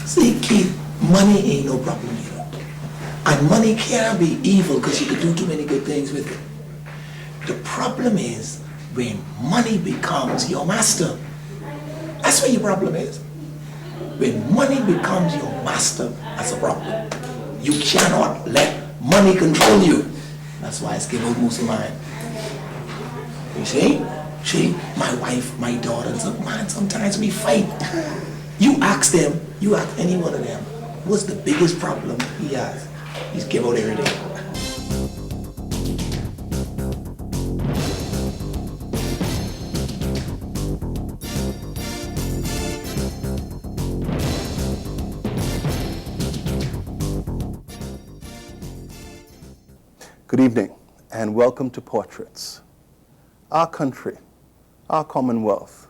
See, Keith, money ain't no problem here. And money can't be evil because you can do too many good things with it. The problem is when money becomes your master. That's what your problem is. When money becomes your master, that's a problem. You cannot let money control you. That's why it's given Muslim. You see, my wife, my daughter, man, sometimes we fight. You ask them, you ask any one of them, what's the biggest problem he has? He's give out every day. Good evening and welcome to Portraits. Our country, our Commonwealth,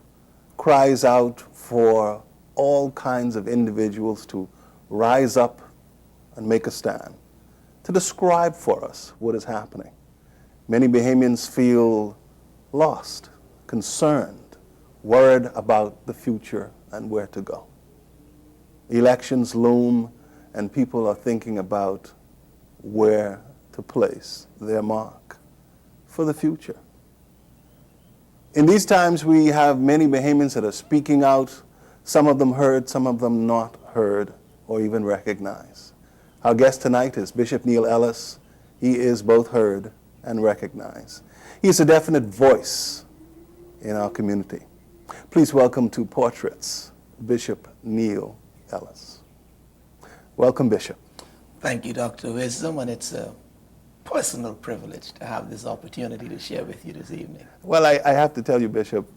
cries out for all kinds of individuals to rise up and make a stand, to describe for us what is happening. Many Bohemians feel lost, concerned, worried about the future and where to go. Elections loom and people are thinking about where to place their mark for the future. In these times, we have many Bohemians that are speaking out, some of them heard, some of them not heard or even recognized. Our guest tonight is Bishop Neil Ellis. He is both heard and recognized. He is a definite voice in our community. Please welcome to Portraits, Bishop Neil Ellis. Welcome, Bishop. Thank you, Dr. Wisdom, and it's a personal privilege to have this opportunity to share with you this evening. Well, I have to tell you, Bishop,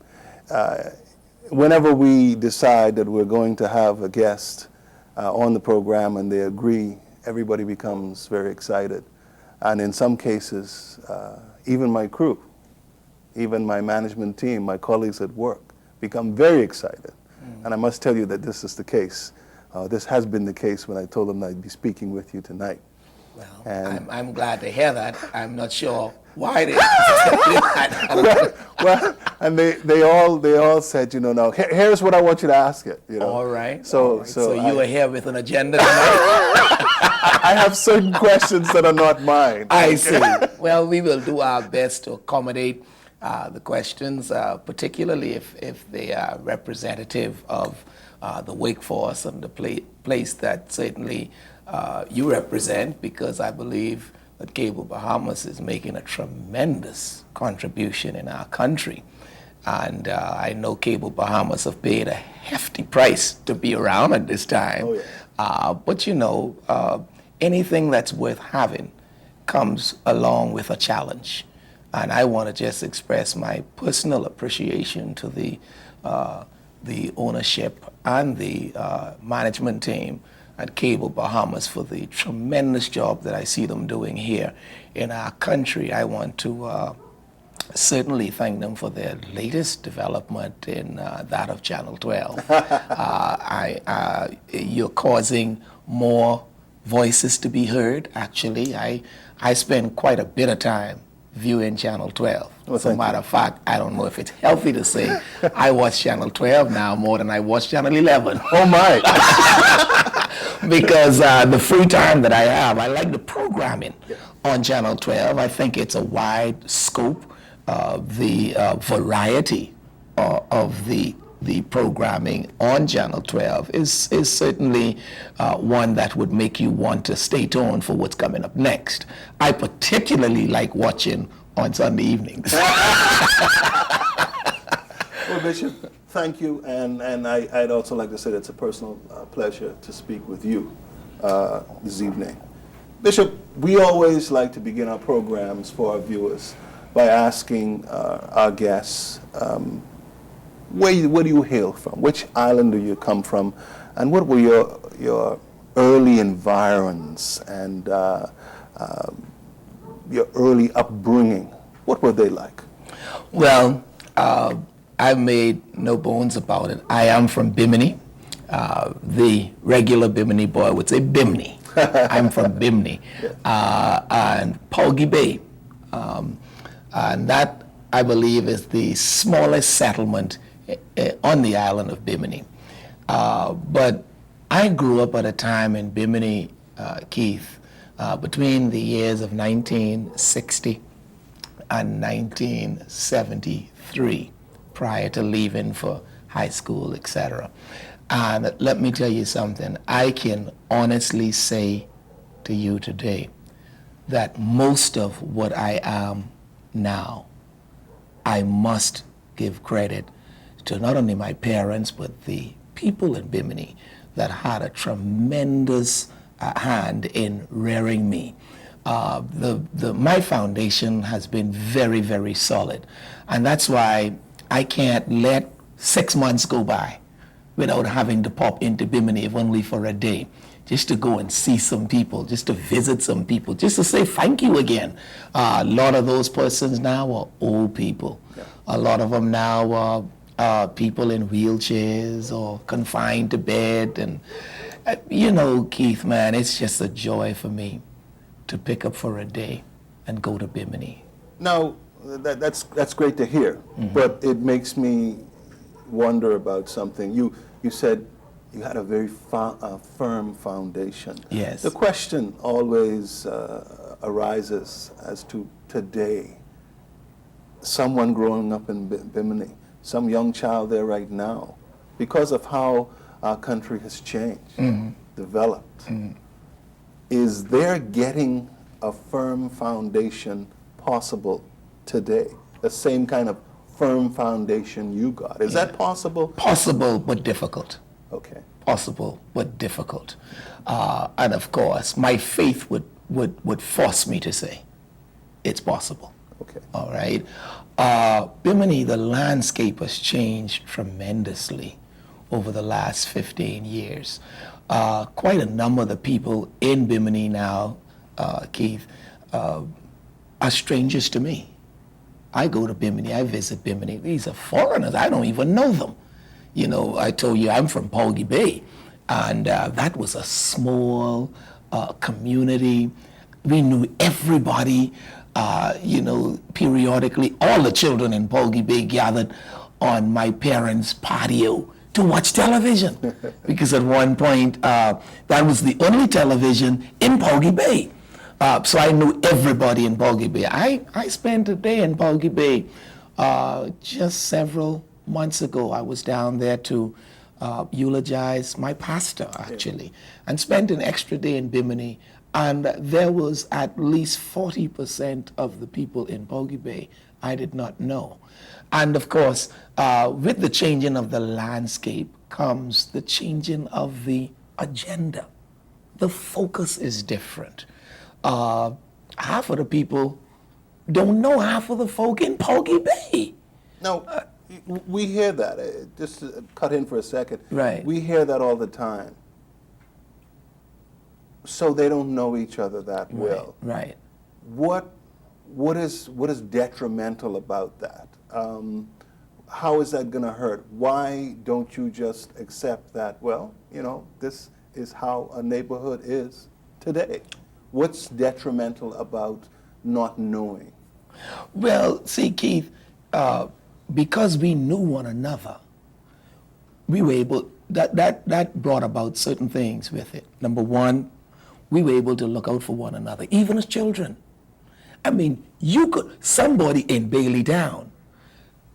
whenever we decide that we're going to have a guest on the program and they agree, everybody becomes very excited. And in some cases, even my crew, even my management team, my colleagues at work become very excited. And I must tell you that this is the case. This has been the case when I told them that I'd be speaking with you tonight. Well, I'm glad to hear that. I'm not sure why they well, and they all said, you know, now here's what I want you to ask it. You know. All right. So you are here with an agenda tonight? I have certain questions that are not mine. I see. Well, we will do our best to accommodate the questions, particularly if they are representative of the workforce and the place that certainly you represent, because I believe that Cable Bahamas is making a tremendous contribution in our country. And I know Cable Bahamas have paid a hefty price to be around at this time. Oh, yeah. But you know, anything that's worth having comes along with a challenge. And I want to just express my personal appreciation to the ownership and the management team at Cable Bahamas for the tremendous job that I see them doing here in our country. I want to certainly thank them for their latest development in that of Channel 12. You're causing more voices to be heard, actually. I spend quite a bit of time viewing Channel 12. Well, As a matter of fact, I don't know if it's healthy to say I watch Channel 12 now more than I watch Channel 11. Oh my! Because the free time that I have, I like the programming on Channel 12. I think it's a wide scope. The variety of the programming on Channel 12 is certainly one that would make you want to stay tuned for what's coming up next. I particularly like watching on Sunday evenings. Well, Bishop, thank you, and I'd also like to say that it's a personal pleasure to speak with you this evening. Bishop, we always like to begin our programs for our viewers by asking our guests, where do you hail from? Which island do you come from? And what were your early environs and your early upbringing? What were they like? Well, I've made no bones about it. I am from Bimini. The regular Bimini boy would say Bimini. I'm from Bimini. And Paugi Bay. And that, I believe, is the smallest settlement on the island of Bimini. But I grew up at a time in Bimini, Keith, between the years of 1960 and 1973, prior to leaving for high school, etc. And let me tell you something, I can honestly say to you today that most of what I am now, I must give credit to not only my parents, but the people in Bimini that had a tremendous hand in rearing me. My foundation has been very, very solid. And that's why I can't let 6 months go by without having to pop into Bimini, if only for a day, just to go and see some people, just to visit some people, just to say thank you again. A lot of those persons now are old people. Yeah. A lot of them now are people in wheelchairs or confined to bed. And, you know, Keith, man, it's just a joy for me to pick up for a day and go to Bimini. Now, that's great to hear, but it makes me wonder about something. You said you had a very firm foundation. Yes. The question always arises as to today, someone growing up in Bimini, some young child there right now, because of how our country has changed, developed, is there getting a firm foundation possible today? The same kind of firm foundation you got. Is that possible? Possible, but difficult. Okay. Possible, but difficult. And of course, my faith would force me to say, it's possible. Okay. All right. Bimini, the landscape has changed tremendously over the last 15 years. Quite a number of the people in Bimini now, Keith, are strangers to me. I go to Bimini, I visit Bimini. These are foreigners, I don't even know them. You know, I told you I'm from Poggy Bay, and that was a small community. We knew everybody, you know, periodically. All the children in Poggy Bay gathered on my parents' patio to watch television, because at one point, that was the only television in Poggy Bay. So I knew everybody in Poggy Bay. I spent a day in Poggy Bay just several months ago. I was down there to eulogize my pastor, actually, and spent an extra day in Bimini. And there was at least 40% of the people in Poggy Bay I did not know. And of course, with the changing of the landscape comes the changing of the agenda. The focus is different. Half of the people don't know half of the folk in Poggy Bay. Now, we hear that. Just to cut in for a second. Right. We hear that all the time. So they don't know each other that well. Right. What is detrimental about that? How is that going to hurt? Why don't you just accept that, well, you know, this is how a neighborhood is today? What's detrimental about not knowing? Well, see, Keith, because we knew one another, we were able, that brought about certain things with it. Number one, we were able to look out for one another, even as children. I mean, somebody in Bailey Down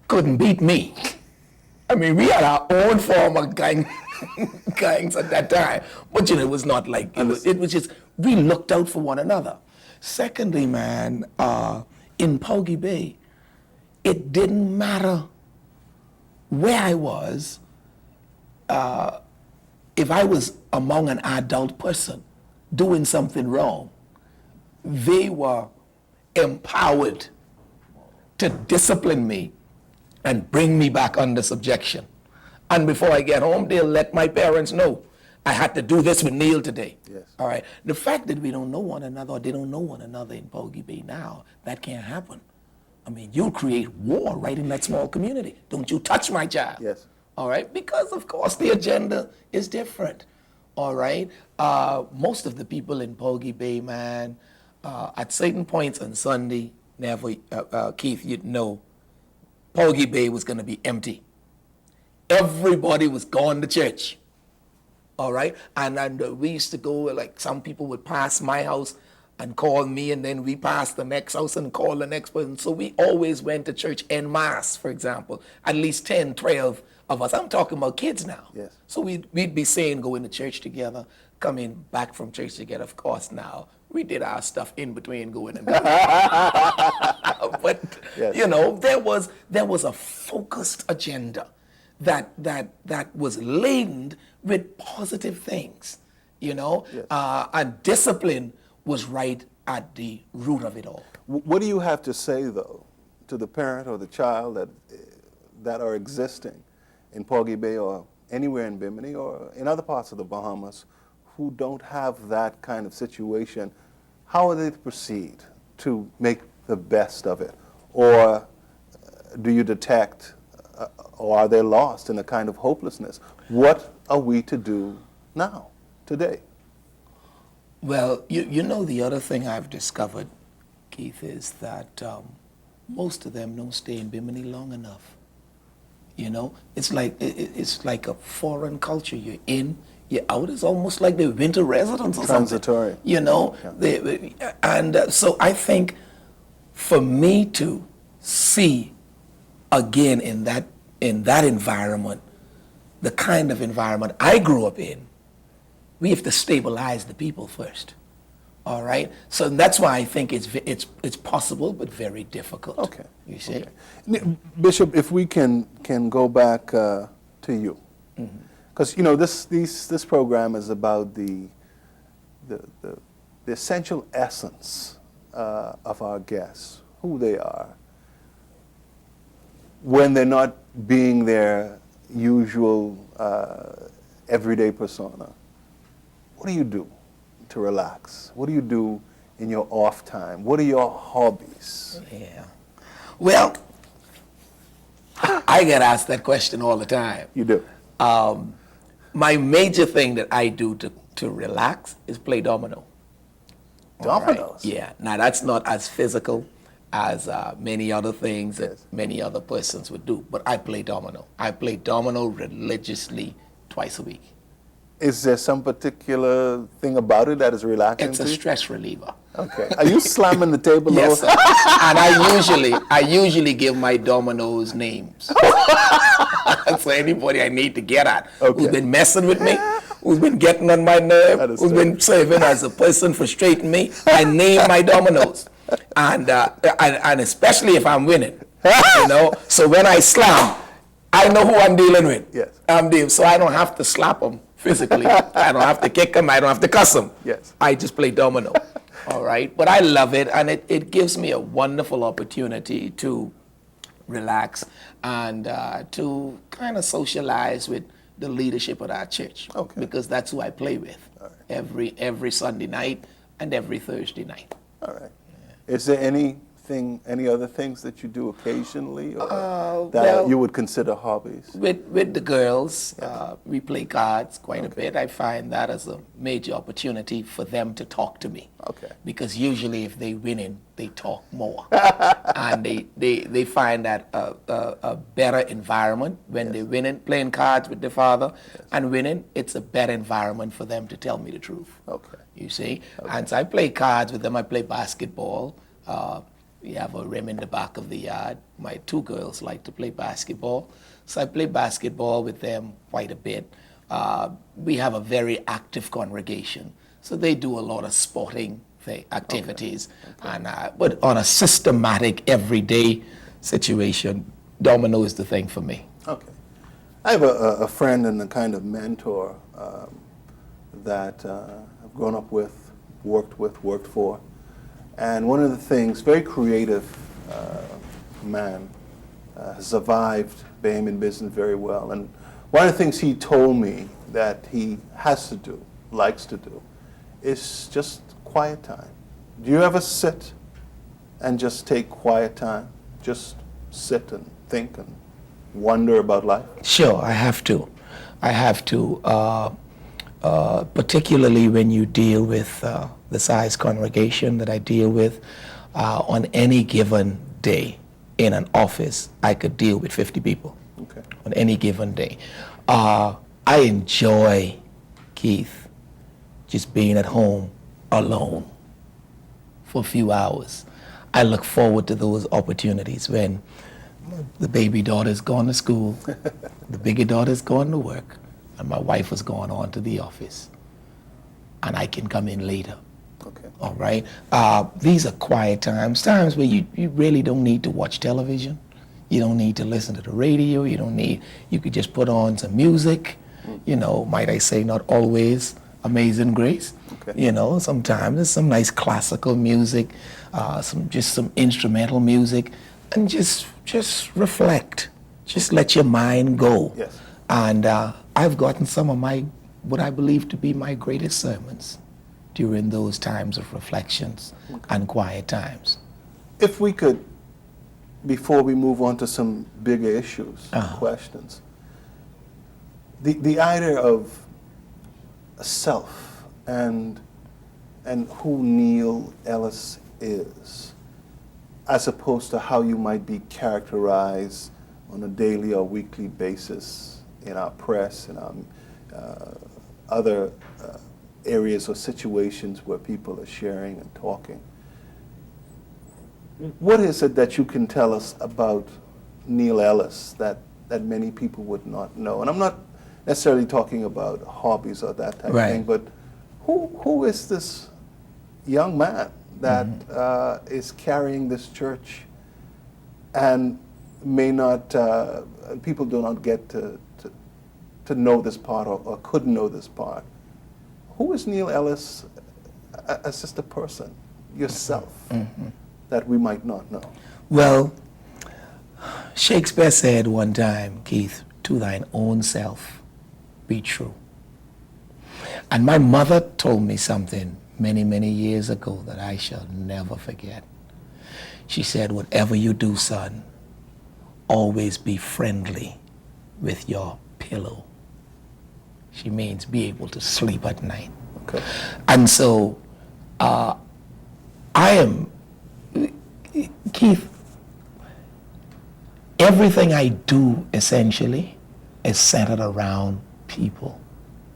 couldn't beat me. I mean, we had our own form of gangs at that time, but you know, it was not like, it was just, we looked out for one another. Secondly, man, in Poggy Bay, it didn't matter where I was, if I was among an adult person doing something wrong, they were empowered to discipline me and bring me back under subjection. And before I get home, they'll let my parents know I had to do this with Neil today. Yes. All right. The fact that we don't know one another, or they don't know one another in Poggy Bay now, that can't happen. I mean, you'll create war right in that small community. Don't you touch my child. Yes. All right. Because of course the agenda is different. All right. Most of the people in Poggy Bay, man, at certain points on Sunday, never, Keith, you'd know, Poggy Bay was going to be empty. Everybody was going to church. all right? And we used to go, like some people would pass my house and call me, and then we pass the next house and call the next person. So we always went to church en masse, for example, at least 10, 12 of us. I'm talking about kids now. Yes. So we'd be saying going to church together, coming back from church together. Of course, now we did our stuff in between going and coming. But Yes. you know, there was a focused agenda that was laden with positive things, you know, Yes. and discipline was right at the root of it all. What do you have to say, though, to the parent or the child that are existing in Porgy Bay or anywhere in Bimini or in other parts of the Bahamas who don't have that kind of situation? How are they to proceed to make the best of it? Or do you detect, or are they lost in a kind of hopelessness? What are we to do now, today? Well, you know, the other thing I've discovered, Keith, is that most of them don't stay in Bimini long enough. You know, it's like a foreign culture. You're in, you're out. It's almost like they're winter residents or Transitory. something. You know, Yeah. So I think for me to see again in that environment, the kind of environment I grew up in, we have to stabilize the people first. All right, so that's why I think it's possible, but very difficult. Okay. You see, Okay. Bishop, if we can go back to you, because you know this program is about the essential essence of our guests, who they are, when they're not being their usual everyday persona. What do you do to relax? What do you do in your off time? What are your hobbies? yeah. Well, I get asked that question all the time. You do. My major thing that I do to relax is play domino. All right? Dominoes? Yeah. Now that's not as physical as many other things that Yes. many other persons would do, but I play domino. I play domino religiously twice a week. Is there some particular thing about it that is relaxing It's to a you? stress reliever. Okay. Are you slamming the table? Yes, the sir. whole- And I usually give my dominoes names. So anybody I need to get at, Okay. who's been messing with me, who's been getting on my nerve, who's Understood. been serving as a person frustrating me, I name my dominoes. And especially if I'm winning, you know. So when I slam, I know who I'm dealing with. Yes. So I don't have to slap them physically. I don't have to kick them. I don't have to cuss them. Yes. I just play domino. All right. But I love it, and it gives me a wonderful opportunity to relax and to kind of socialize with the leadership of our church. Okay. Because that's who I play with All right. every Sunday night and every Thursday night. All right. Is there any other things that you do occasionally or that well, you would consider hobbies? With the girls, we play cards quite a bit. I find that as a major opportunity for them to talk to me. Okay. Because usually if they winning, they talk more. And they find that a better environment when they're winning, playing cards with their father and winning, it's a better environment for them to tell me the truth. Okay. You see? And so I play cards with them. I play basketball. We have a rim in the back of the yard. My two girls like to play basketball. So I play basketball with them quite a bit. We have a very active congregation. So they do a lot of sporting activities. Okay. And but on a systematic, everyday situation, domino is the thing for me. Okay. I have a friend and a kind of mentor that I've grown up with, worked for. And one of the things, very creative man, has survived Bohemian business very well. And one of the things he told me that he has to do, likes to do, is just quiet time. Do you ever sit and just take quiet time? Just sit and think and wonder about life? Sure, I have to. Particularly when you deal with the size congregation that I deal with, on any given day in an office, I could deal with 50 people. Okay. On any given day. I enjoy Keith, just being at home alone for a few hours. I look forward to those opportunities when the baby daughter's gone to school, the bigger daughter's gone to work, and my wife has gone on to the office. And I can come in later. Okay. All right? These are quiet times, times where you really don't need to watch television. You don't need to listen to the radio. You could just put on some music. You know, might I say, not always Amazing Grace. Okay. You know, sometimes there's some nice classical music, some instrumental music, and just reflect. Just let your mind go. Yes. And I've gotten some of what I believe to be my greatest sermons during those times of reflections and quiet times. If we could, before we move on to some bigger issues, questions, the idea of self and who Neil Ellis is, as opposed to how you might be characterized on a daily or weekly basis in our press, in our other areas or situations where people are sharing and talking. What is it that you can tell us about Neil Ellis that many people would not know? And I'm not necessarily talking about hobbies or that type of thing, but who is this young man that is carrying this church and may not, people do not get to know this part or couldn't know this part? Who is Neil Ellis as just a person, yourself, that we might not know? Well, Shakespeare said one time, Keith, to thine own self be true. And my mother told me something many, many years ago that I shall never forget. She said, whatever you do, son, always be friendly with your pillow. She means be able to sleep at night. Okay. And so I am, Keith, everything I do essentially is centered around people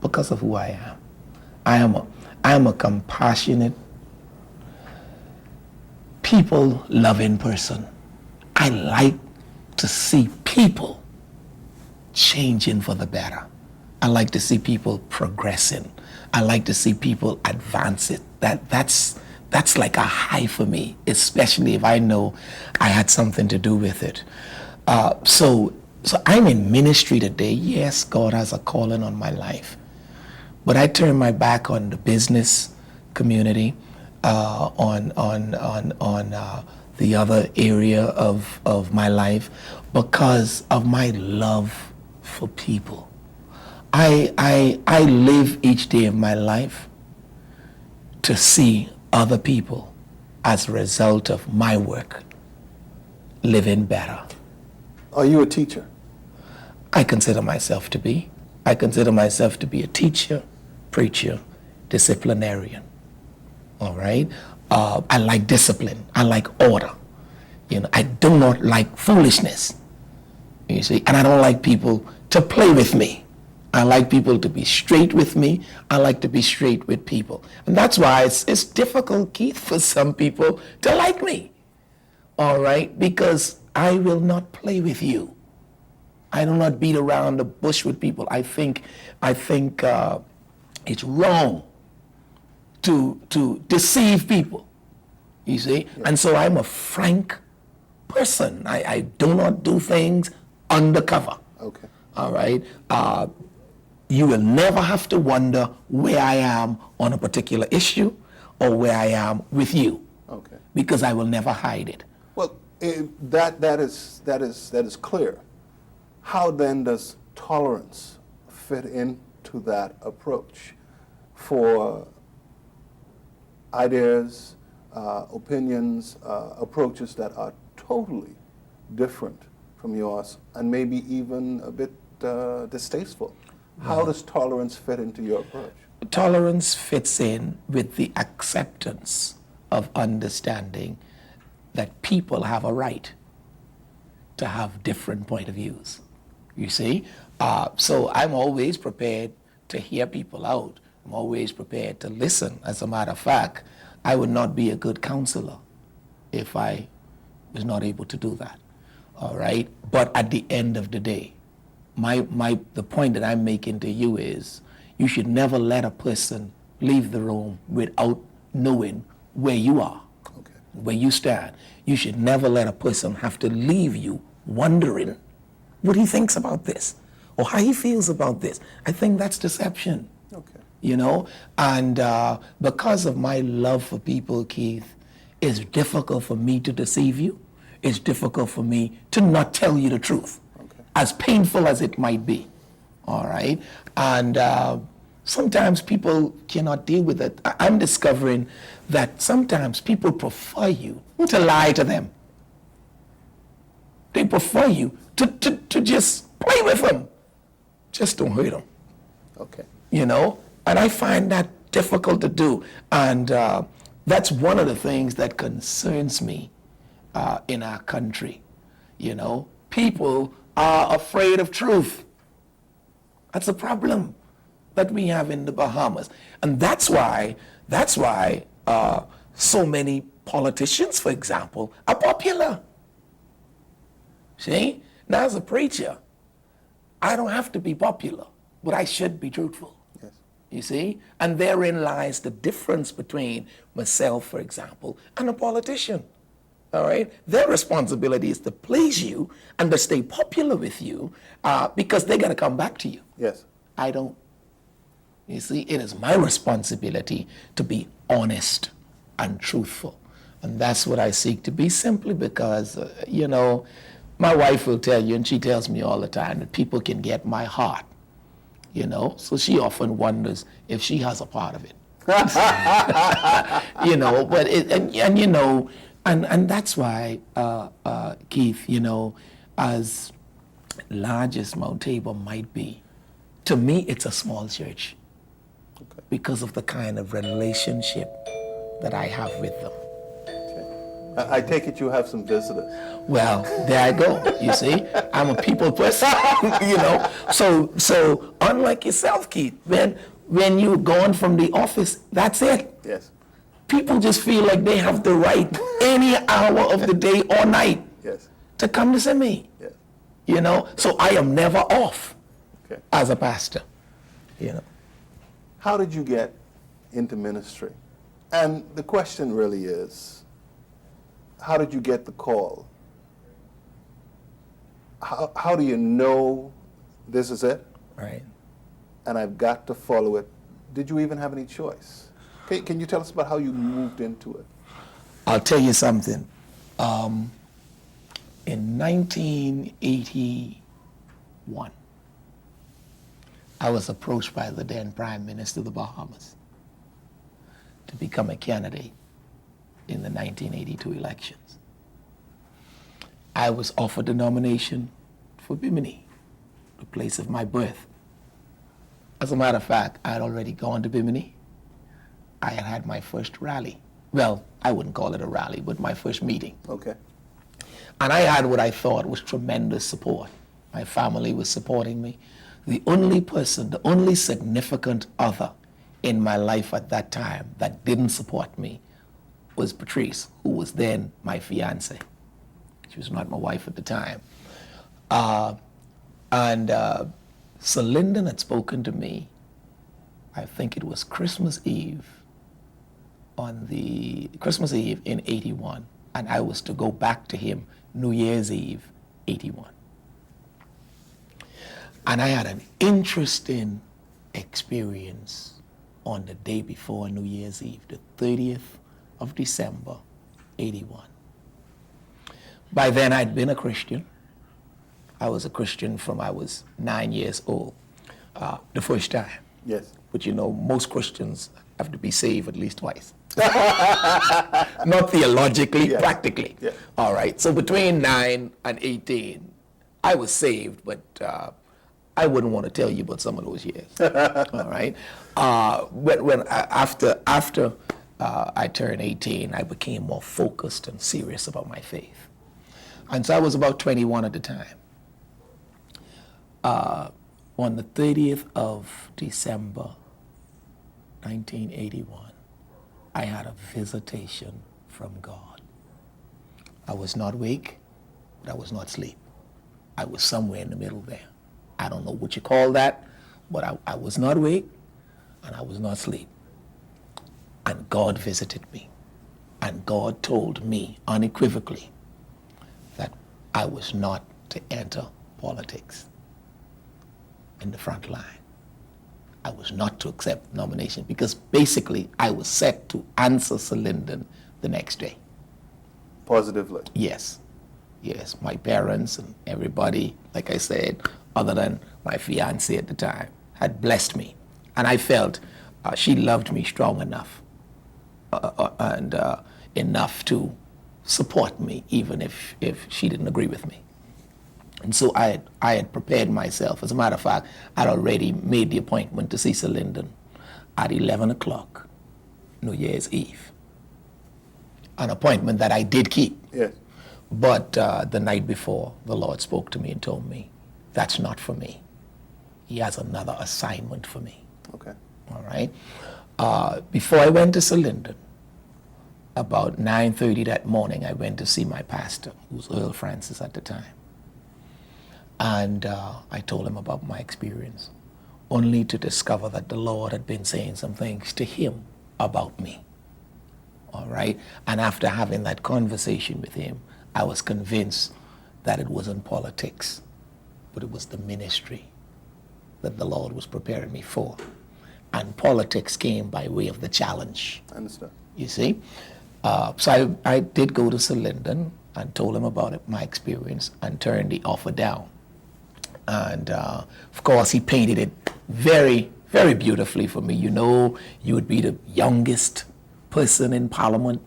because of who I am. I am a compassionate, people-loving person. I like to see people changing for the better. I like to see people progressing. I like to see people advancing. That's like a high for me, especially if I know I had something to do with it. So I'm in ministry today. Yes, God has a calling on my life. But I turn my back on the business community, on the other area of my life because of my love for people. I live each day of my life to see other people as a result of my work living better. Are you a teacher? I consider myself to be. I consider myself to be a teacher, preacher, disciplinarian. All right? I like discipline. I like order. You know, I do not like foolishness. You see, and I don't like people to play with me. I like people to be straight with me. I like to be straight with people. And that's why it's difficult, Keith, for some people to like me. All right? Because I will not play with you. I do not beat around the bush with people. I think it's wrong to deceive people. You see? Yeah. And so I'm a frank person. I do not do things undercover. Okay. All right? You will never have to wonder where I am on a particular issue or where I am with you. Okay. Because I will never hide it. Well, that is clear. How then does tolerance fit into that approach for ideas, opinions, approaches that are totally different from yours and maybe even a bit distasteful? How does tolerance fit into your approach? Tolerance fits in with the acceptance of understanding that people have a right to have different point of views. You see? So I'm always prepared to hear people out. I'm always prepared to listen. As a matter of fact, I would not be a good counselor if I was not able to do that. All right? But at the end of the day, the point that I'm making to you is you should never let a person leave the room without knowing where you are, where you stand. You should never let a person have to leave you wondering what he thinks about this or how he feels about this. I think that's deception. Okay. You know, and because of my love for people, Keith, it's difficult for me to deceive you. It's difficult for me to not tell you the truth, as painful as it might be. All right, and sometimes people cannot deal with it. I'm discovering that sometimes people prefer you to lie to them. They prefer you to just play with them. Just don't hurt them. Okay. You know, and I find that difficult to do. And that's one of the things that concerns me in our country. You know, people are afraid of truth. That's a problem that we have in the Bahamas. And that's why so many politicians, for example, are popular. See? Now, as a preacher, I don't have to be popular, but I should be truthful. Yes. You see? And therein lies the difference between myself, for example, and a politician. All right? Their responsibility is to please you and to stay popular with you because they got to come back to you. Yes. I don't. You see, it is my responsibility to be honest and truthful. And that's what I seek to be, simply because, you know, my wife will tell you, and she tells me all the time, that people can get my heart, you know. So she often wonders if she has a part of it. You know, but and you know, and that's why, Keith, you know, as large as Mount Tabor might be, to me it's a small church because of the kind of relationship that I have with them. I take it you have some visitors. Well, there I go. You see, I'm a people person. You know, so unlike yourself, Keith, when you're gone from the office, that's it. Yes. People just feel like they have the right any hour of the day or night Yes. to come to see me. Yes. You know, so I am never off Okay. as a pastor. You know. How did you get into ministry? And the question really is, how did you get the call? How do you know this is it? Right. And I've got to follow it. Did you even have any choice? Can you tell us about how you moved into it? I'll tell you something. In 1981, I was approached by the then Prime Minister of the Bahamas to become a candidate in the 1982 elections. I was offered the nomination for Bimini, the place of my birth. As a matter of fact, I had already gone to Bimini. I had had my first rally. Well, I wouldn't call it a rally, but my first meeting. Okay. And I had what I thought was tremendous support. My family was supporting me. The only person, the only significant other in my life at that time that didn't support me was Patrice, who was then my fiance. She was not my wife at the time. Sir Lyndon had spoken to me, I think it was Christmas Eve in 81, and I was to go back to him New Year's Eve, 81. And I had an interesting experience on the day before New Year's Eve, the 30th of December, 81. By then I'd been a Christian. I was a Christian from I was 9 years old, the first time. Yes. But you know, most Christians have to be saved at least twice. Not theologically, Yes. practically. Yes. All right, so between 9 and 18, I was saved, but I wouldn't want to tell you about some of those years. All right, after I turned 18, I became more focused and serious about my faith. And so I was about 21 at the time. on the 30th of December, 1981, I had a visitation from God. I was not awake, but I was not asleep. I was somewhere in the middle there. I don't know what you call that, but I was not awake and I was not asleep. And God visited me. And God told me unequivocally that I was not to enter politics in the front line. I was not to accept nomination because basically I was set to answer Sir Lyndon the next day. Positively? Yes. Yes, my parents and everybody, like I said, other than my fiancée at the time, had blessed me. And I felt she loved me strong enough and enough to support me, even if she didn't agree with me. And so I had prepared myself. As a matter of fact, I'd already made the appointment to see Sir Lyndon at 11 o'clock, New Year's Eve. An appointment that I did keep. Yes. But the night before, the Lord spoke to me and told me, that's not for me. He has another assignment for me. Okay. All right? Before I went to Sir Lyndon, about 9:30 that morning, I went to see my pastor, who was Earl Francis at the time. And I told him about my experience, only to discover that the Lord had been saying some things to him about me. All right? And after having that conversation with him, I was convinced that it wasn't politics, but it was the ministry that the Lord was preparing me for. And politics came by way of the challenge. I understand. You see? So I did go to Sir Lyndon and told him about it, my experience, and turned the offer down. And of course, he painted it very, very beautifully for me. You know, you would be the youngest person in Parliament,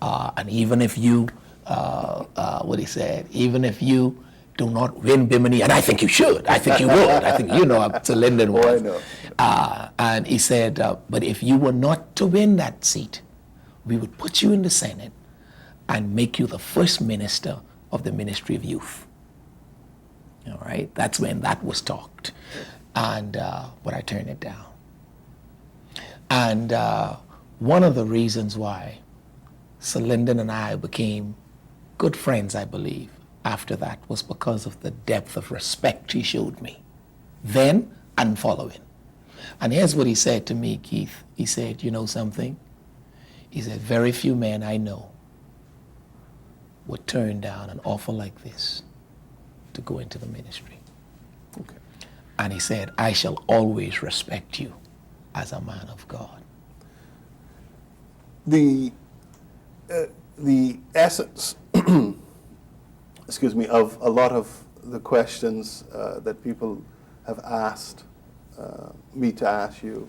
and even if you, what he said, even if you do not win Bimini, and I think you should, I think you would, I think you know Sir Lyndon was. Oh, I know. And he said, but if you were not to win that seat, we would put you in the Senate and make you the first minister of the Ministry of Youth. All right, that's when that was talked, and but I turned it down. And one of the reasons why Sir Lyndon and I became good friends, I believe, after that was because of the depth of respect he showed me, then and following. And here's what he said to me, Keith. He said, you know something? He said, very few men I know would turn down an offer like this to go into the ministry. Okay. And he said, I shall always respect you as a man of God. The essence, excuse me, of a lot of the questions that people have asked me to ask you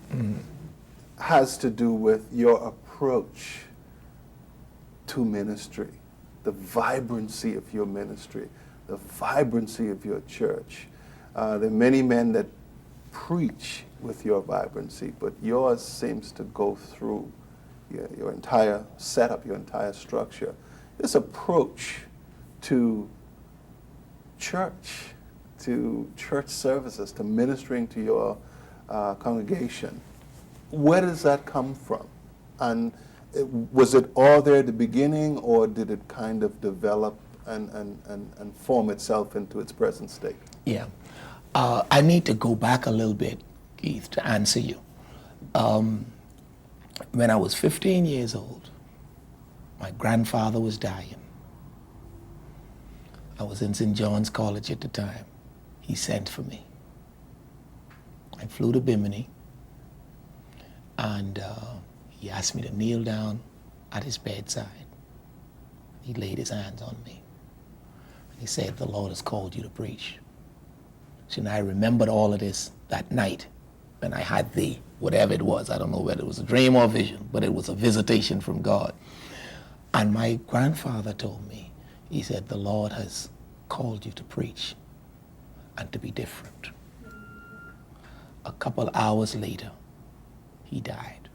has to do with your approach to ministry, the vibrancy of your ministry, the vibrancy of your church. There are many men that preach with your vibrancy, but yours seems to go through your entire setup, your entire structure. This approach to church services, to ministering to your congregation, where does that come from? And was it all there at the beginning, or did it kind of develop and form itself into its present state? Yeah. I need to go back a little bit, Keith, to answer you. When I was 15 years old, my grandfather was dying. I was in St. John's College at the time. He sent for me. I flew to Bimini, and he asked me to kneel down at his bedside. He laid his hands on me. He said, the Lord has called you to preach. So now I remembered all of this that night when I had the, whatever it was, I don't know whether it was a dream or a vision, but it was a visitation from God. And my grandfather told me, he said, the Lord has called you to preach and to be different. A couple hours later, he died.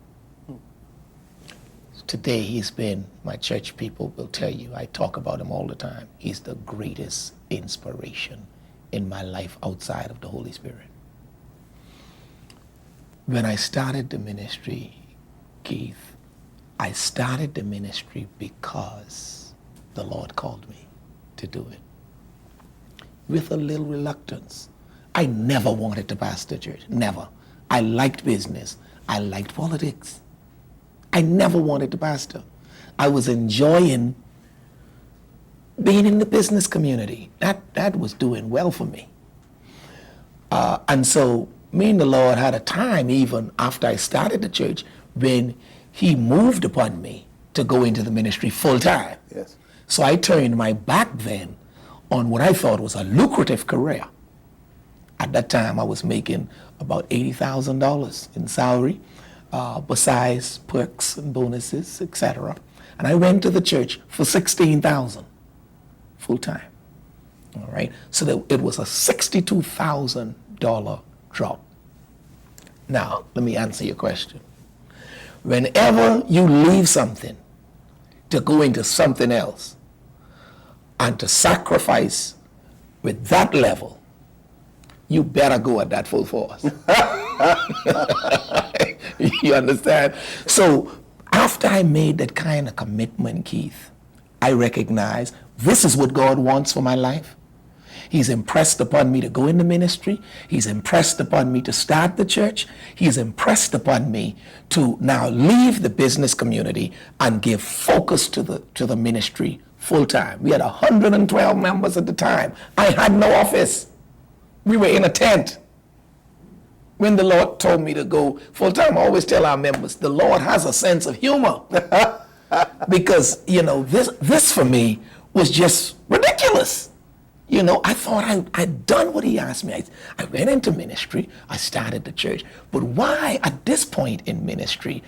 Today, he's been, my church people will tell you, I talk about him all the time. He's the greatest inspiration in my life outside of the Holy Spirit. When I started the ministry, Keith, I started the ministry because the Lord called me to do it. With a little reluctance. I never wanted to pastor church, never. I liked business. I liked politics. I never wanted to pastor. I was enjoying being in the business community. That was doing well for me. And so me and the Lord had a time even after I started the church when he moved upon me to go into the ministry full time. Yes. So I turned my back then on what I thought was a lucrative career. At that time I was making about $80,000 in salary, besides perks and bonuses, etc. And I went to the church for $16,000 full time. All right, so that it was a $62,000 drop. Now, let me answer your question. Whenever you leave something to go into something else and to sacrifice with that level, you better go at that full force. You understand? So after I made that kind of commitment, Keith, I recognized this is what God wants for my life. He's impressed upon me to go into ministry. He's impressed upon me to start the church. He's impressed upon me to now leave the business community and give focus to the ministry full time. We had 112 members at the time. I had no office. We were in a tent. When the Lord told me to go full time, I always tell our members, the Lord has a sense of humor. Because, this for me was just ridiculous. I thought I'd done what he asked me. I went into ministry. I started the church. But why, at this point in ministry,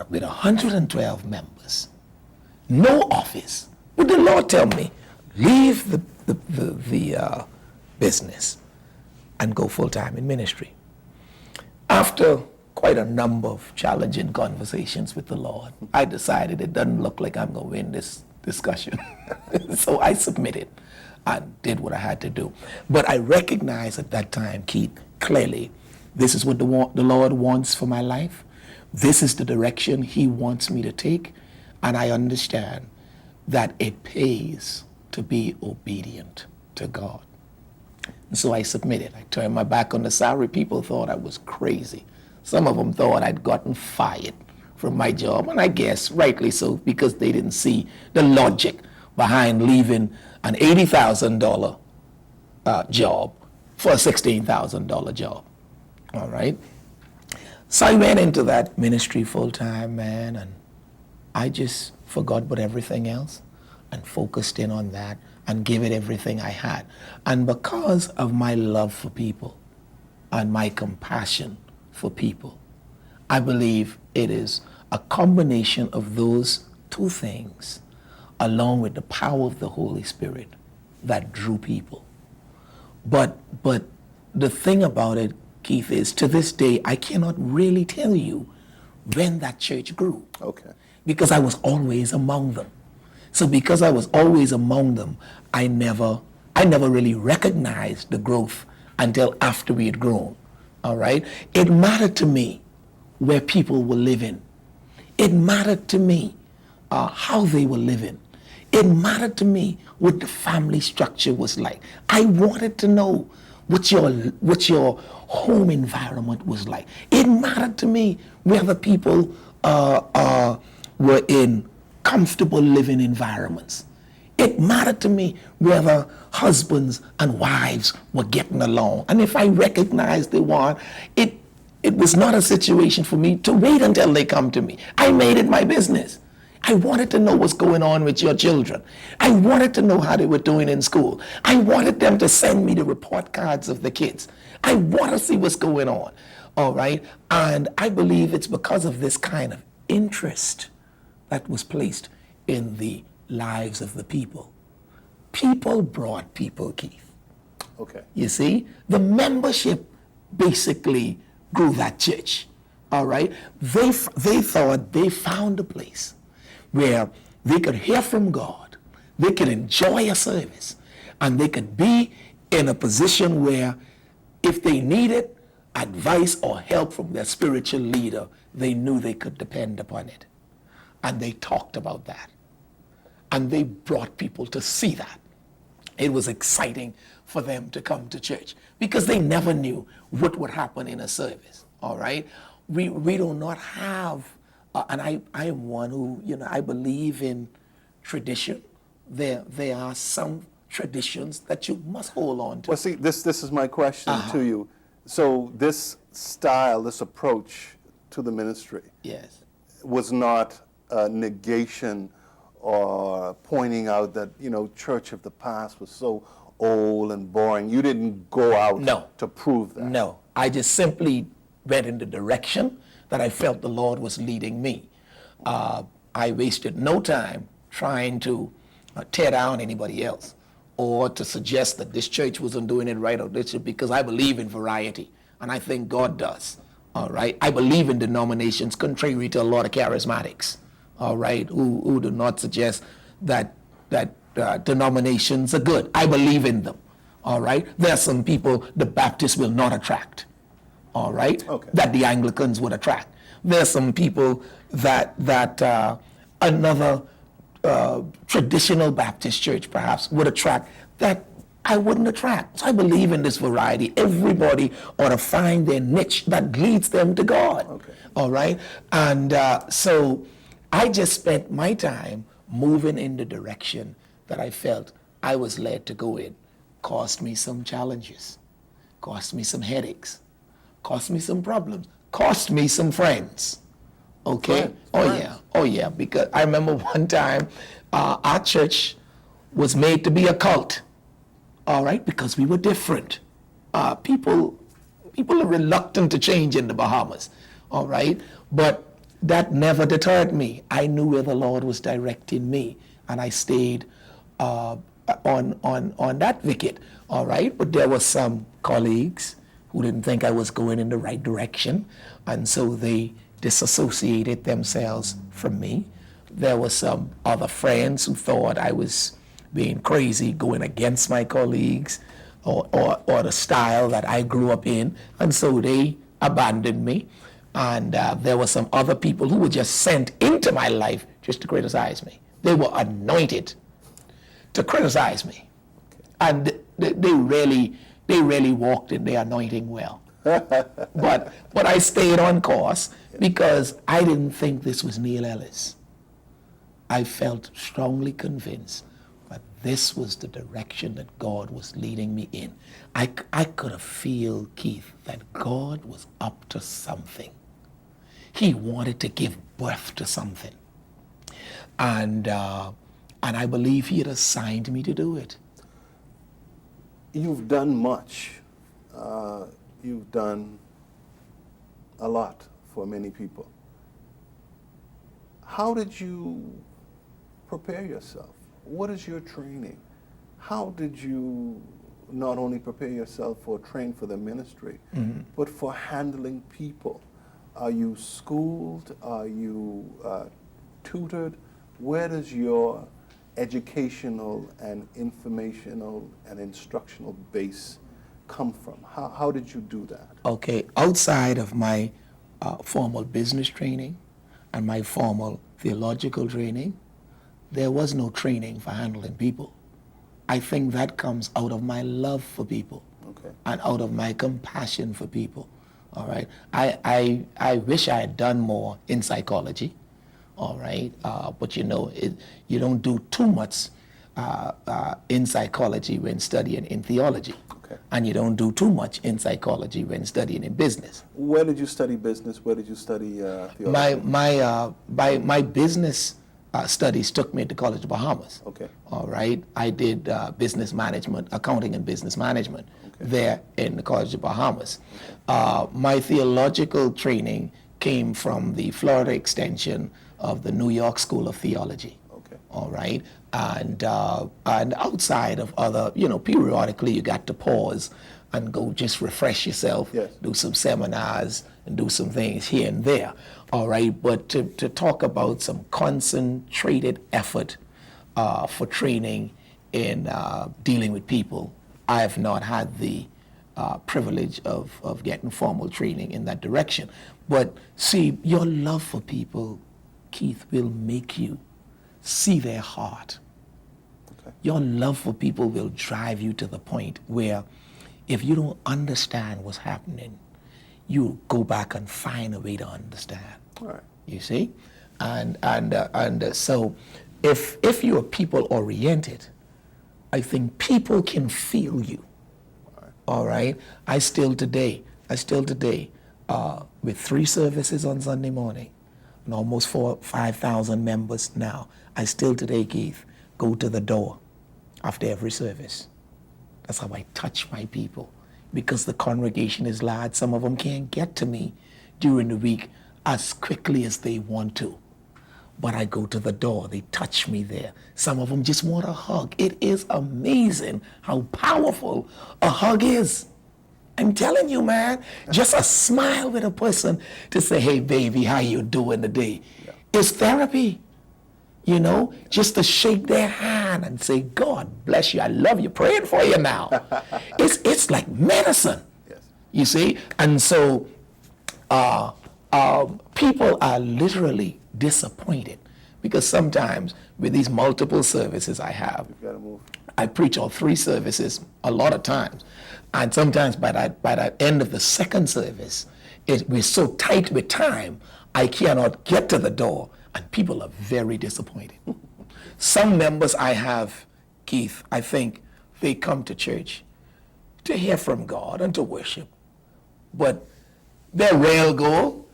with 112 members, no office, would the Lord tell me, leave the business and go full-time in ministry? After quite a number of challenging conversations with the Lord, I decided it doesn't look like I'm going to win this discussion. So I submitted. I did what I had to do. But I recognized at that time, Keith, clearly, this is what the Lord wants for my life. This is the direction he wants me to take. And I understand that it pays to be obedient to God. And so I submitted. I turned my back on the salary. People thought I was crazy. Some of them thought I'd gotten fired from my job. And I guess rightly so, because they didn't see the logic behind leaving an $80,000 job for a $16,000 job. All right. So I went into that ministry full time, man, and I just forgot about everything else and focused in on that and gave it everything I had. And because of my love for people and my compassion for people, I believe it is a combination of those two things, along with the power of the Holy Spirit, that drew people. But the thing about it, Keith, is to this day, I cannot really tell you when that church grew. Okay. Because I was always among them. So because I was always among them, I never really recognized the growth until after we had grown. All right? It mattered to me where people were living. It mattered to me how they were living. It mattered to me what the family structure was like. I wanted to know what your home environment was like. It mattered to me whether people were in comfortable living environments. It mattered to me whether husbands and wives were getting along. And if I recognized they weren't, it was not a situation for me to wait until they come to me. I made it my business. I wanted to know what's going on with your children. I wanted to know how they were doing in school. I wanted them to send me the report cards of the kids. I want to see what's going on. All right? And I believe it's because of this kind of interest that was placed in the lives of the people. People brought people, Keith. Okay. You see? The membership basically grew that church. All right? They thought they found a place where they could hear from God, they could enjoy a service, and they could be in a position where if they needed advice or help from their spiritual leader, they knew they could depend upon it. And they talked about that. And they brought people to see that. It was exciting for them to come to church because they never knew what would happen in a service, all right? We do not have, and I am one who, I believe in tradition. There are some traditions that you must hold on to. Well, see, this is my question to you. So this style, this approach to the ministry Yes. was not a negation or pointing out that, church of the past was so old and boring. You didn't go out to prove that. No, I just simply went in the direction that I felt the Lord was leading me. I wasted no time trying to tear down anybody else or to suggest that this church wasn't doing it right or this, because I believe in variety, and I think God does. All right, I believe in denominations, contrary to a lot of charismatics. All right, who do not suggest that denominations are good. I believe in them. All right, there are some people the Baptists will not attract. All right, okay, that the Anglicans would attract. There are some people that another traditional Baptist church perhaps would attract that I wouldn't attract. So I believe in this variety. Everybody ought to find their niche that leads them to God. Okay. All right, and so I just spent my time moving in the direction that I felt I was led to go in. Cost me some challenges, cost me some headaches, cost me some problems, cost me some friends. Okay? Oh yeah, because I remember one time our church was made to be a cult, all right, because we were different. People are reluctant to change in the Bahamas, all right, but that never deterred me. I knew where the Lord was directing me, and I stayed on that wicket, all right? But there were some colleagues who didn't think I was going in the right direction, and so they disassociated themselves from me. There were some other friends who thought I was being crazy, going against my colleagues or the style that I grew up in, and so they abandoned me. And there were some other people who were just sent into my life just to criticize me. They were anointed to criticize me. And they really walked in their anointing well. But I stayed on course because I didn't think this was Neil Ellis. I felt strongly convinced that this was the direction that God was leading me in. I could feel, Keith, that God was up to something. He wanted to give birth to something. And I believe he had assigned me to do it. You've done much. You've done a lot for many people. How did you prepare yourself? What is your training? How did you not only prepare yourself or train for the ministry, but for handling people? Are you schooled? Are you tutored? Where does your educational and informational and instructional base come from? How did you do that? Okay, outside of my formal business training and my formal theological training, there was no training for handling people. I think that comes out of my love for people, okay, and out of my compassion for people. All right. I wish I had done more in psychology. All right. But you don't do too much in psychology when studying in theology. Okay. And you don't do too much in psychology when studying in business. Where did you study business? Where did you study theology? My business studies took me to College of Bahamas. Okay. All right. I did business management, accounting and business management there in the College of Bahamas. My theological training came from the Florida extension of the New York School of Theology. Okay. All right. And outside of other, periodically you got to pause and go just refresh yourself, yes, do some seminars and do some things here and there. All right. But to talk about some concentrated effort for training in dealing with people, I have not had the privilege of getting formal training in that direction. But see, your love for people, Keith, will make you see their heart. Okay. Your love for people will drive you to the point where if you don't understand what's happening, you go back and find a way to understand. All right. You see? So if you're people oriented, I think people can feel you. All right? I still today, with 3 services on Sunday morning and almost 5,000 members now, I still today, Keith, go to the door after every service. That's how I touch my people. Because the congregation is large, some of them can't get to me during the week as quickly as they want to. But I go to the door, they touch me there. Some of them just want a hug. It is amazing how powerful a hug is. I'm telling you, man, just a smile with a person to say, hey, baby, how you doing today? Yeah. Is therapy. You know, just to shake their hand and say, God bless you, I love you, praying for you now. It's like medicine, yes. You see? And so people are literally disappointed because sometimes with these multiple services I have, you've got to move. I preach all 3 services a lot of times. And sometimes by the end of the second service, we're so tight with time, I cannot get to the door. And people are very disappointed. Some members I have, Keith, I think they come to church to hear from God and to worship. But their real goal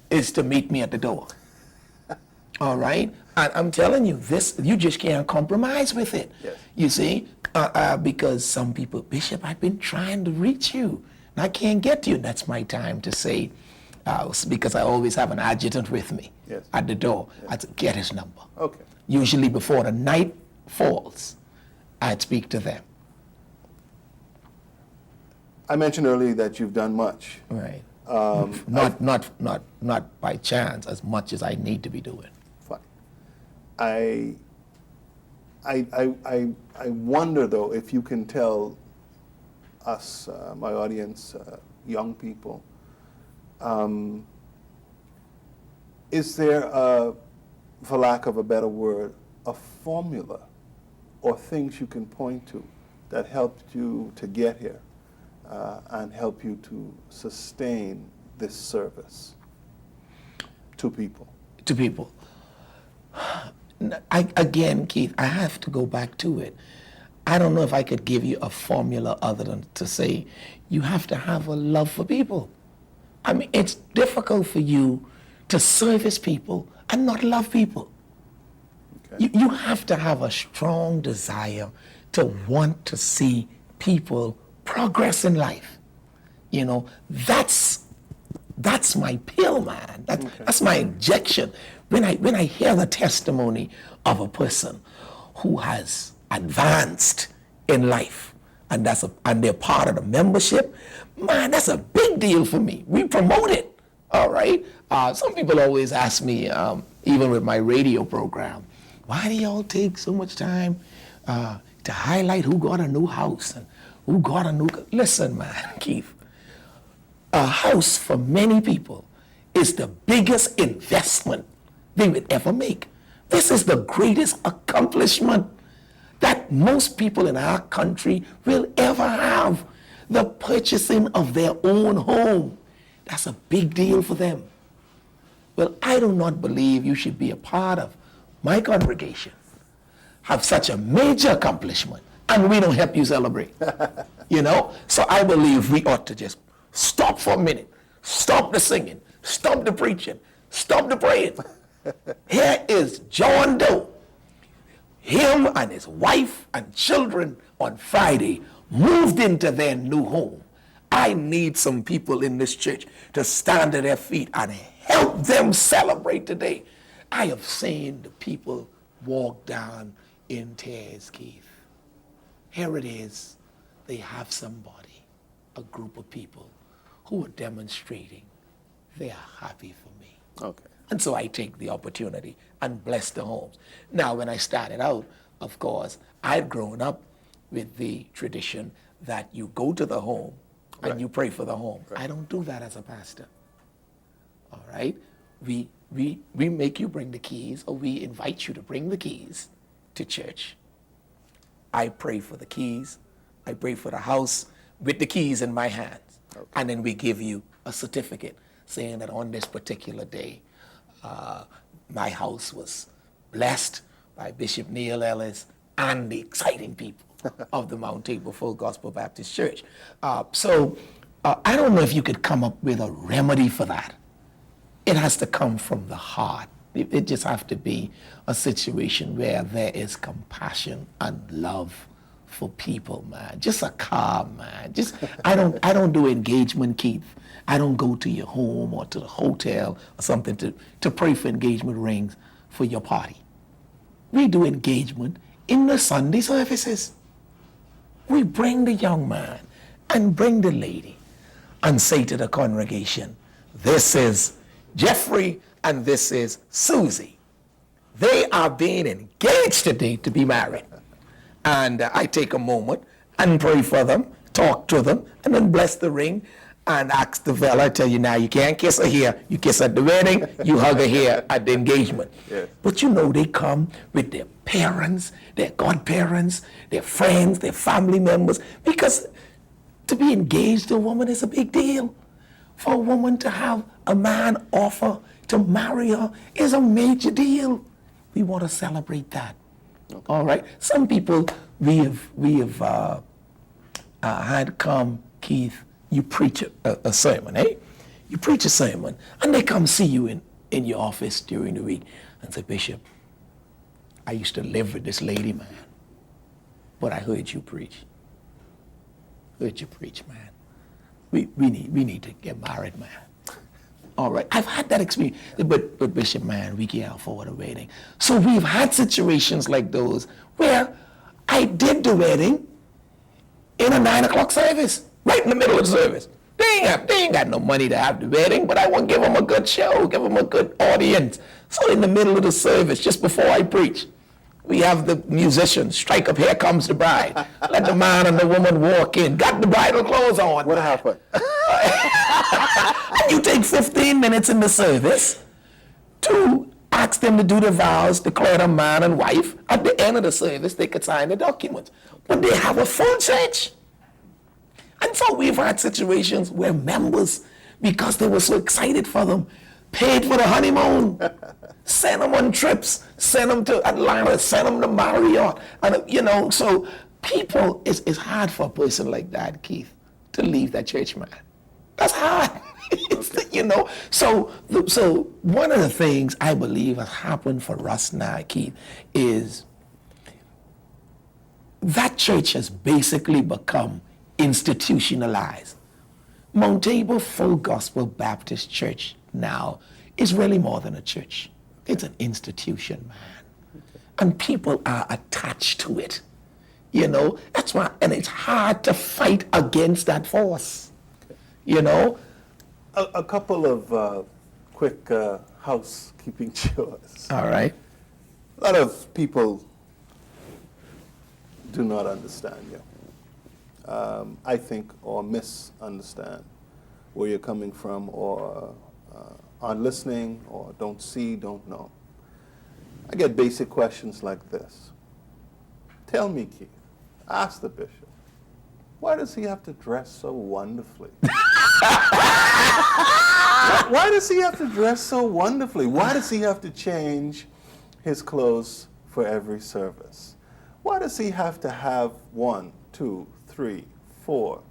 is to meet me at the door. All right? And I'm telling you, this, you just can't compromise with it. Yes. You see? Because some people, Bishop, I've been trying to reach you, and I can't get to you. That's my time to say, because I always have an adjutant with me, yes, at the door. Yes. I'd get his number. Okay. Usually before the night falls, I'd speak to them. I mentioned earlier that you've done much. Right. Not by chance as much as I need to be doing. Fine. I wonder though if you can tell us, my audience, young people, is there, for lack of a better word, a formula or things you can point to that helped you to get here and help you to sustain this service to people? To people. Again, Keith, I have to go back to it. I don't know if I could give you a formula other than to say you have to have a love for people. I mean, it's difficult for you to service people and not love people. Okay. You have to have a strong desire to want to see people progress in life. You know, that's my pill, man. That's my injection. When I hear the testimony of a person who has advanced in life, and they're part of the membership, man, that's a big deal for me. We promote it, all right? Some people always ask me, even with my radio program, why do y'all take so much time to highlight who got a new house and who got a new... Listen, man, Keith, a house for many people is the biggest investment they would ever make. This is the greatest accomplishment that most people in our country will ever have. The purchasing of their own home. That's a big deal for them. Well, I do not believe you should be a part of my congregation, have such a major accomplishment, and we don't help you celebrate. You know? So I believe we ought to just stop for a minute, stop the singing, stop the preaching, stop the praying. Here is John Doe. Him and his wife and children on Friday moved into their new home. I need some people in this church to stand to their feet and help them celebrate today. I have seen the people walk down in tears, Keith. Here it is. They have somebody, a group of people who are demonstrating they are happy for me. Okay. And so I take the opportunity and bless the homes. Now, when I started out, of course, I'd grown up with the tradition that you go to the home and you pray for the home. I don't do that as a pastor. All right? We make you bring the keys, or we invite you to bring the keys to church. I pray for the keys. I pray for the house with the keys in my hands. Okay. And then we give you a certificate saying that on this particular day, my house was blessed by Bishop Neil Ellis and the exciting people of the Mount Tabor Full Gospel Baptist Church. So I don't know if you could come up with a remedy for that. It has to come from the heart. It just have to be a situation where there is compassion and love for people, man. Just a calm, man. Just I don't do engagement, Keith. I don't go to your home or to the hotel or something to pray for engagement rings for your party. We do engagement in the Sunday services. We bring the young man and bring the lady and say to the congregation, this is Jeffrey and this is Susie. They are being engaged today to be married. And I take a moment and pray for them, talk to them, and then bless the ring and ask the fella, I tell you now, you can't kiss her here. You kiss her at the wedding, you hug her here at the engagement. Yes. But you know, they come with their parents, their godparents, their friends, their family members, because to be engaged to a woman is a big deal. For a woman to have a man offer to marry her is a major deal. We want to celebrate that. Okay. All right. Some people we have had come, Keith. You preach a sermon, eh? You preach a sermon, and they come see you in your office during the week and say, Bishop, I used to live with this lady, man, but I heard you preach. Heard you preach, man. We need to get married, man. All right, I've had that experience, but Bishop, man, we can't afford a wedding. So we've had situations like those where I did the wedding in a 9 o'clock service, right in the middle of the service. They ain't got no money to have the wedding, but I want to give them a good show, give them a good audience. So in the middle of the service, just before I preach, we have the musicians strike up Here Comes the Bride. Let the man and the woman walk in. Got the bridal clothes on. What happened? And you take 15 minutes in the service to ask them to do the vows, declare them man and wife. At the end of the service, they could sign the documents. But they have a full church. And so we've had situations where members, because they were so excited for them, paid for the honeymoon, sent them on trips, sent them to Atlanta, sent them to Marriott. And, so people, it's hard for a person like that, Keith, to leave that church, man. That's hard. So one of the things I believe has happened for us now, Keith, is that church has basically become institutionalized. Mount Tabor Full Gospel Baptist Church now is really more than a church. It's an institution, man. Okay. And people are attached to it. That's why, and it's hard to fight against that force. Okay. A couple of quick housekeeping chores. All right. A lot of people do not understand you. I think, or misunderstand where you're coming from, or aren't listening, or don't see, don't know. I get basic questions like this. Tell me, Keith, ask the bishop, why does he have to dress so wonderfully? Why does he have to dress so wonderfully? Why does he have to change his clothes for every service? Why does he have to have 1, 2, 3, 4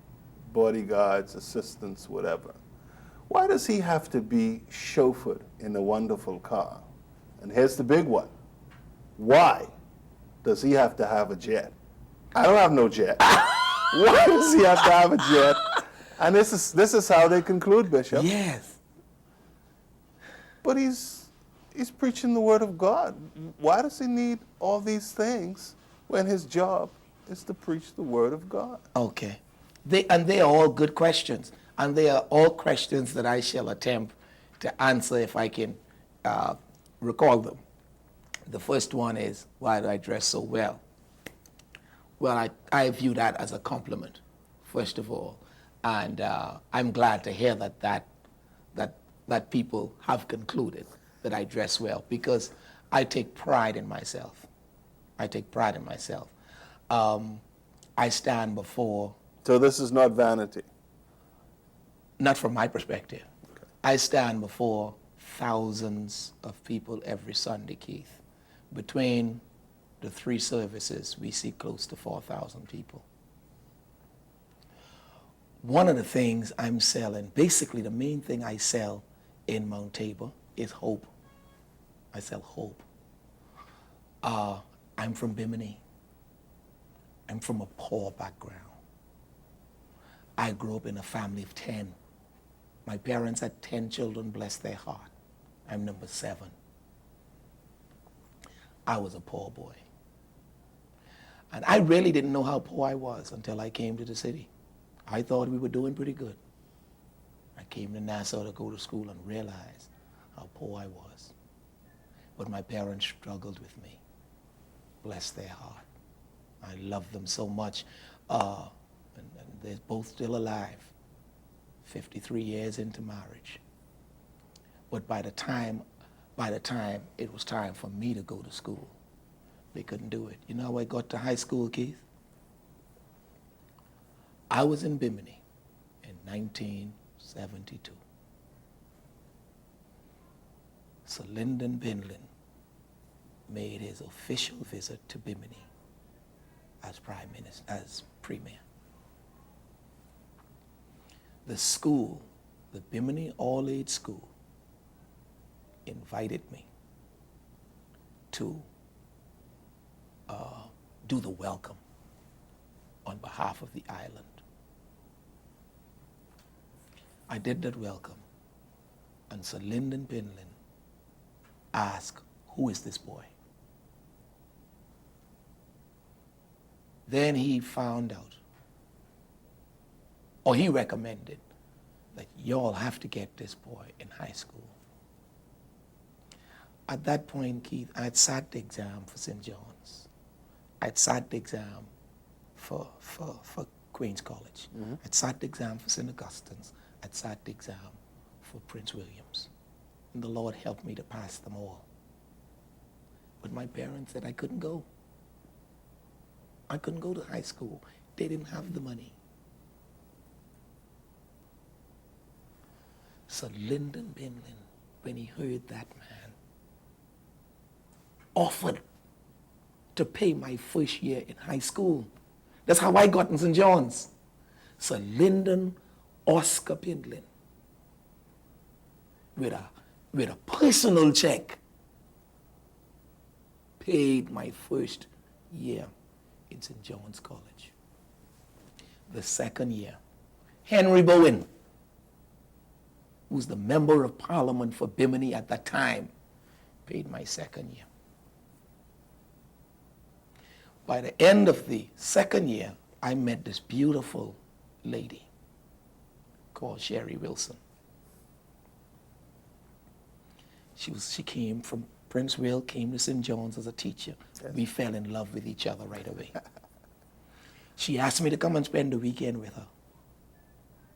bodyguards, assistants, whatever? Why does he have to be chauffeured in a wonderful car? And here's the big one. Why does he have to have a jet? I don't have no jet. Why does he have to have a jet? And this is how they conclude, Bishop. Yes. But he's preaching the word of God. Why does he need all these things when his job is to preach the word of God? Okay. They are all good questions. And they are all questions that I shall attempt to answer if I can recall them. The first one is, why do I dress so well? Well, I view that as a compliment, first of all. And I'm glad to hear that people have concluded that I dress well, because I take pride in myself. I take pride in myself. I stand before, So this is not vanity. not from my perspective, I stand before thousands of people every Sunday, Keith. Between the 3 services, we see close to 4,000 people. One of the things I'm selling, basically the main thing I sell in Mount Tabor is hope. I sell hope. I'm from Bimini. I'm from a poor background. I grew up in a family of 10. My parents had 10 children, bless their heart. I'm number 7. I was a poor boy. And I really didn't know how poor I was until I came to the city. I thought we were doing pretty good. I came to Nassau to go to school and realized how poor I was. But my parents struggled with me. Bless their heart. I love them so much. And they're both still alive, 53 years into marriage. But by the time it was time for me to go to school, they couldn't do it. You know how I got to high school, Keith? I was in Bimini in 1972. Sir Lyndon Binlin made his official visit to Bimini as Prime Minister, as Premier. The school, the Bimini All-Age School, invited me to do the welcome on behalf of the island. I did that welcome, and Sir Lyndon Binlin asked, "Who is this boy?" Then he found out, or he recommended, that y'all have to get this boy in high school. At that point, Keith, I had sat the exam for St. John's. I'd sat the exam for Queen's College. Mm-hmm. I'd sat the exam for St. Augustine's. I'd sat the exam for Prince William's. And the Lord helped me to pass them all. But my parents said I couldn't go. I couldn't go to high school. They didn't have the money. So Lyndon Binlin, when he heard that man, offered to pay my first year in high school. That's how I got in St. John's. So Lyndon Oscar Binlin, with a personal check, paid my first year in St. John's College. The second year, Henry Bowen, who was the member of Parliament for Bimini at that time, paid my second year. By the end of the second year, I met this beautiful lady called Sherry Wilson. She came from Princeville, came to St. John's as a teacher. Yes. We fell in love with each other right away. She asked me to come and spend the weekend with her.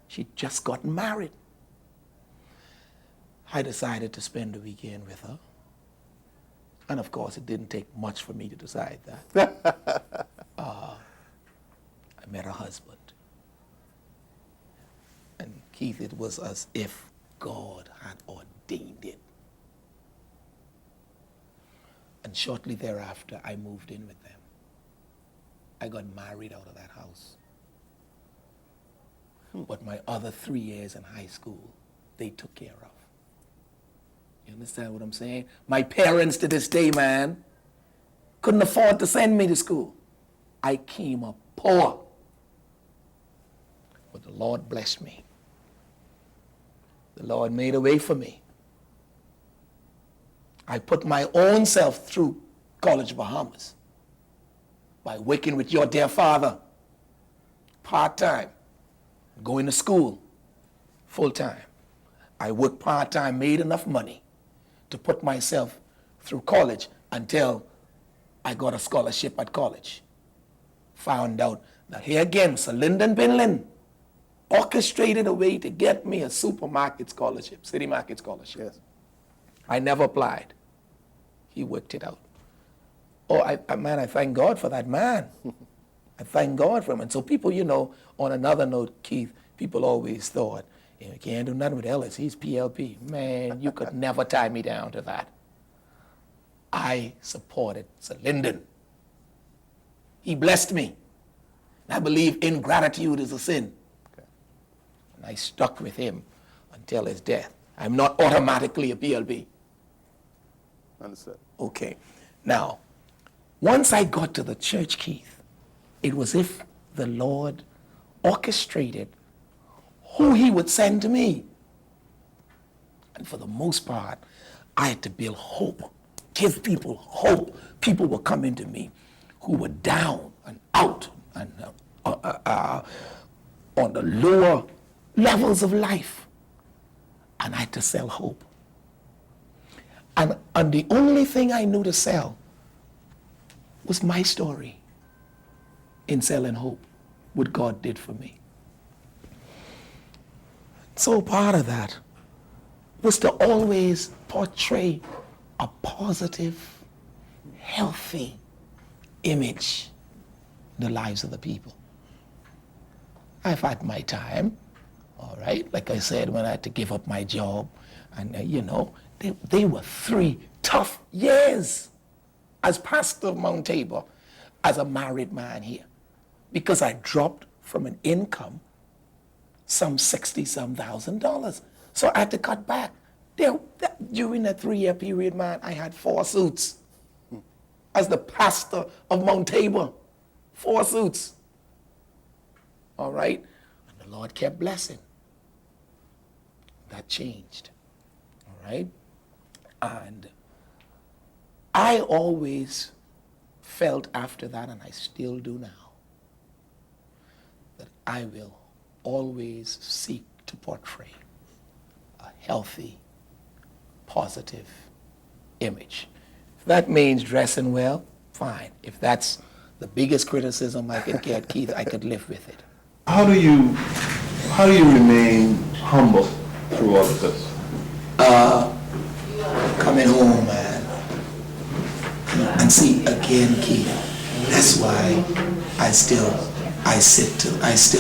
She'd just gotten married. I decided to spend the weekend with her. And of course, it didn't take much for me to decide that. I met her husband. And Keith, it was as if God had ordained it. And shortly thereafter, I moved in with them. I got married out of that house. But my other 3 years in high school, they took care of. You understand what I'm saying? My parents to this day, man, couldn't afford to send me to school. I came up poor. But the Lord blessed me. The Lord made a way for me. I put my own self through College Bahamas by working with your dear father, part-time, going to school, full-time. I worked part-time, made enough money to put myself through college until I got a scholarship at college. Found out that here again, Sir Lyndon Binlin orchestrated a way to get me a supermarket scholarship, city market scholarship. Yes. I never applied. He worked it out. Oh, I thank God for that man. I thank God for him. And so people, on another note, Keith, people always thought, you can't do nothing with Ellis. He's PLP. Man, you could never tie me down to that. I supported Sir Lyndon. He blessed me. And I believe ingratitude is a sin. Okay. And I stuck with him until his death. I'm not automatically a PLP. Understood. Okay. Now, once I got to the church, Keith, it was if the Lord orchestrated who he would send to me. And for the most part, I had to build hope, give people hope. People were coming to me who were down and out and on the lower levels of life. And I had to sell hope. And the only thing I knew to sell was my story in selling hope, what God did for me. So part of that was to always portray a positive, healthy image in the lives of the people. I've had my time, all right? Like I said, when I had to give up my job, and they were 3 tough years as pastor of Mount Tabor, as a married man here, because I dropped from an income some $60,000. So I had to cut back. During that 3-year period, man, I had 4 suits. As the pastor of Mount Tabor, 4 suits. All right? And the Lord kept blessing. That changed. All right? And I always felt after that, and I still do now, that I will always seek to portray a healthy, positive image. If that means dressing well, fine. If that's the biggest criticism I could get, Keith, I could live with it. How do you remain humble through all of this? Coming home, man. And see, again, Keith, that's why I still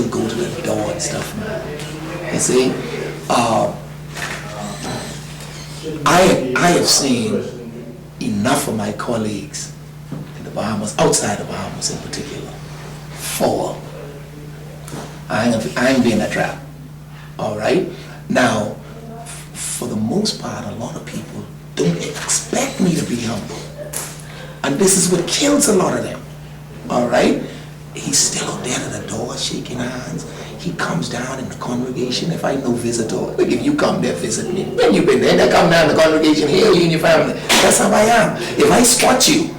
go to the door and stuff, man. You see, I have seen enough of my colleagues in the Bahamas, outside the Bahamas in particular, fall. I ain't being a trap. All right? Now, for the most part, a lot of people don't expect me to be humble. And this is what kills a lot of them. All right? He's still out there at the door shaking hands. He comes down in the congregation. If I know visitor, like if you come there visit me, when you've been there, they come down in the congregation, hail you and your family. That's how I am. If I spot you,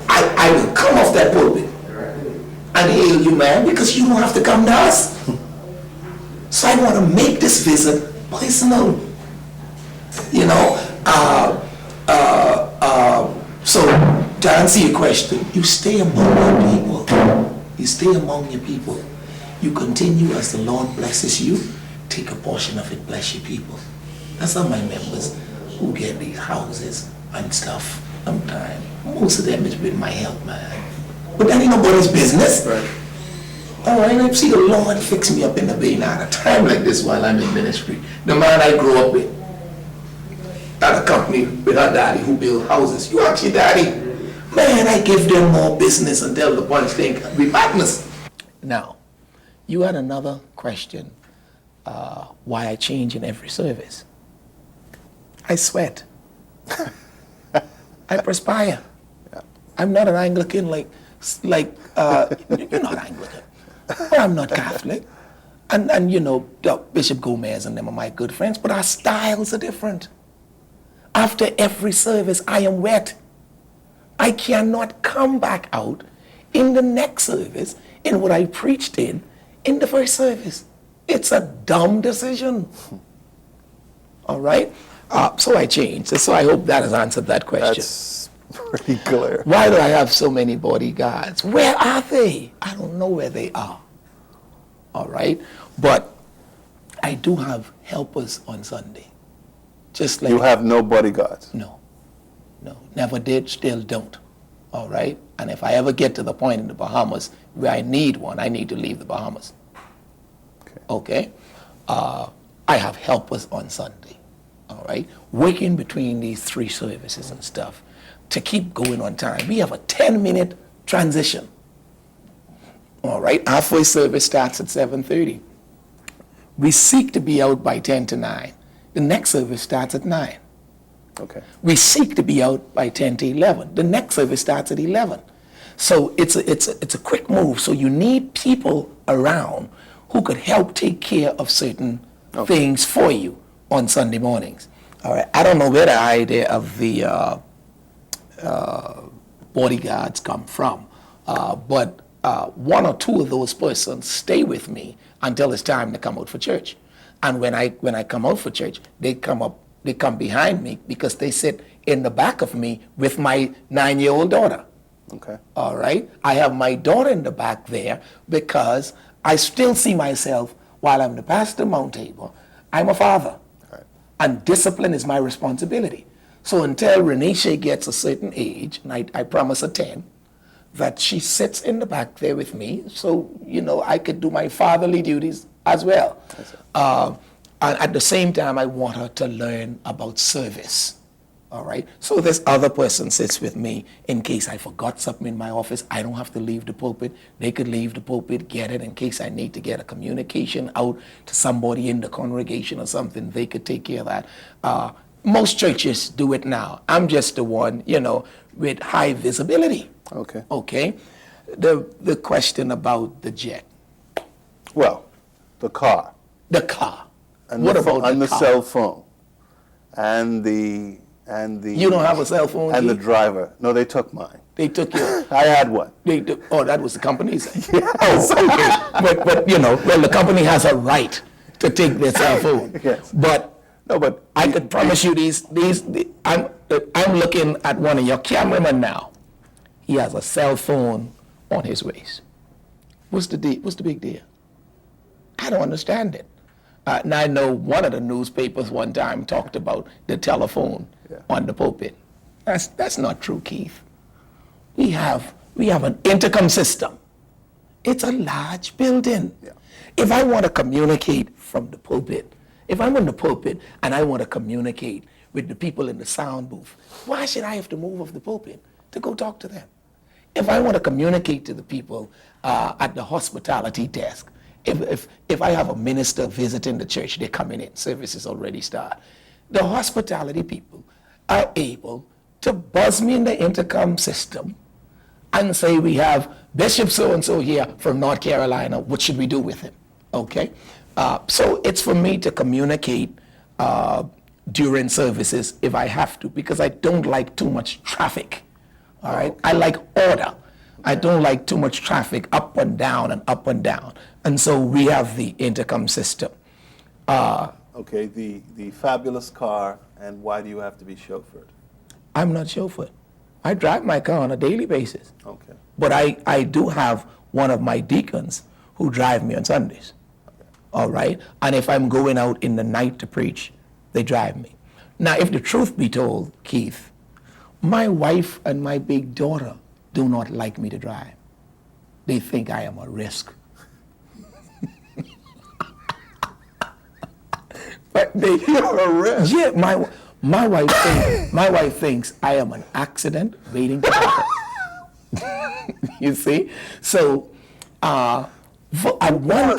I will come off that pulpit and hail you, man, because you don't have to come to us. So I want to make this visit personal. You know, so to answer your question, you stay among your people. You stay among your people. You continue as the Lord blesses you. Take a portion of it, bless your people. That's how my members who get these houses and stuff. Sometimes, most of them is with my help, man. But that ain't nobody's business. Right. All right, I see the Lord fix me up in the Bay now at a time like this while I'm in ministry. The man I grew up with, that a company with our daddy who build houses. You ask your daddy, man, I give them more business until the punch thing can be madness. Now, you had another question, why I change in every service. I sweat. I perspire. Yeah. I'm not an Anglican like you're not Anglican. But I'm not Catholic. And you know, Bishop Gomez and them are my good friends, but our styles are different. After every service, I am wet. I cannot come back out in the next service in what I preached in the first service. It's a dumb decision. All right? So I changed. So I hope that has answered that question. That's pretty clear. Why do I have so many bodyguards? Where are they? I don't know where they are. All right? But I do have helpers on Sunday. Just like You have no bodyguards. no, never did, still don't. All right? And if I ever get to the point in the Bahamas where I need one, I need to leave the Bahamas. Okay? I have helpers on Sunday. All right? Working between these 3 services and stuff to keep going on time. We have a 10-minute transition. All right? Our first service starts at 7:30. We seek to be out by 10 to 9. The next service starts at 9. Okay. We seek to be out by 10 to 11. The next service starts at 11. So it's a quick move. So you need people around who could help take care of certain things for you on Sunday mornings. All right. I don't know where the idea of the bodyguards come from, but 1 or 2 of those persons stay with me until it's time to come out for church. And when I come out for church, they come behind me because they sit in the back of me with my 9-year-old daughter. Okay. All right? I have my daughter in the back there because I still see myself, while I'm the pastor of Mount Tabor, I'm a father. Right. And discipline is my responsibility. So until Renisha gets a certain age, and I promise her 10, that she sits in the back there with me, so, I could do my fatherly duties as well. And at the same time, I want her to learn about service. All right? So this other person sits with me in case I forgot something in my office. I don't have to leave the pulpit. They could leave the pulpit, get it in case I need to get a communication out to somebody in the congregation or something. They could take care of that. Most churches do it now. I'm just the one, with high visibility. Okay. Okay? The question about the jet. Well, the car. The car. And What the about and the the car? cell phone, and the You don't have a cell phone? and the Keith? driver. No, they took mine. They took your. I had one. That was the company's. Yes. Oh, okay. But well, the company has a right to take their cell phone. Yes. But No, but I could promise you I'm looking at one of your cameramen now. He has a cell phone on his waist. What's the big deal? I don't understand it. And I know one of the newspapers one time talked about the telephone on the pulpit. That's not true, Keith. We have an intercom system. It's a large building. Yeah. If I want to communicate from the pulpit, if I'm in the pulpit and I want to communicate with the people in the sound booth, why should I have to move off the pulpit to go talk to them? If I want to communicate to the people at the hospitality desk, if I have a minister visiting the church, they're coming in, services already start. The hospitality people are able to buzz me in the intercom system and say, we have Bishop so-and-so here from North Carolina, what should we do with him? Okay? So it's for me to communicate during services if I have to, because I don't like too much traffic. All right? I like order. I don't like too much traffic up and down and up and down. And so we have the intercom system. okay, the fabulous car, and why do you have to be chauffeured? I'm not chauffeured. I drive my car on a daily basis. Okay. But I do have one of my deacons who drive me on Sundays. Okay. All right? And if I'm going out in the night to preach, they drive me. Now, if the truth be told, Keith, my wife and my big daughter do not like me to drive. They think I am a risk. But You're a risk. Yeah, my wife thinks I am an accident waiting to happen. You see? So at one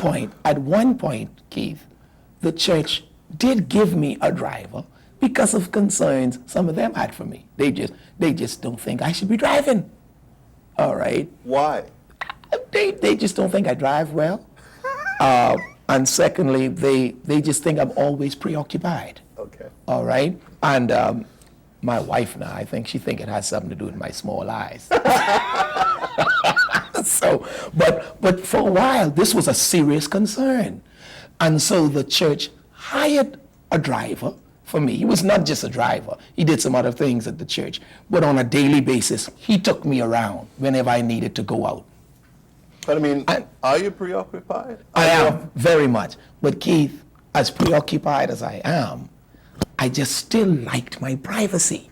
point, Keith, the church did give me a driver because of concerns some of them had for me. They just don't think I should be driving. All right? Why? They just don't think I drive well. And secondly, they just think I'm always preoccupied. Okay. All right? And my wife now, I think she thinks it has something to do with my small eyes. So, but for a while, this was a serious concern. And so the church hired a driver for me. He was not just a driver. He did some other things at the church. But on a daily basis, he took me around whenever I needed to go out. But I mean, are you preoccupied? I am, very much. But Keith, as preoccupied as I am, I just still liked my privacy.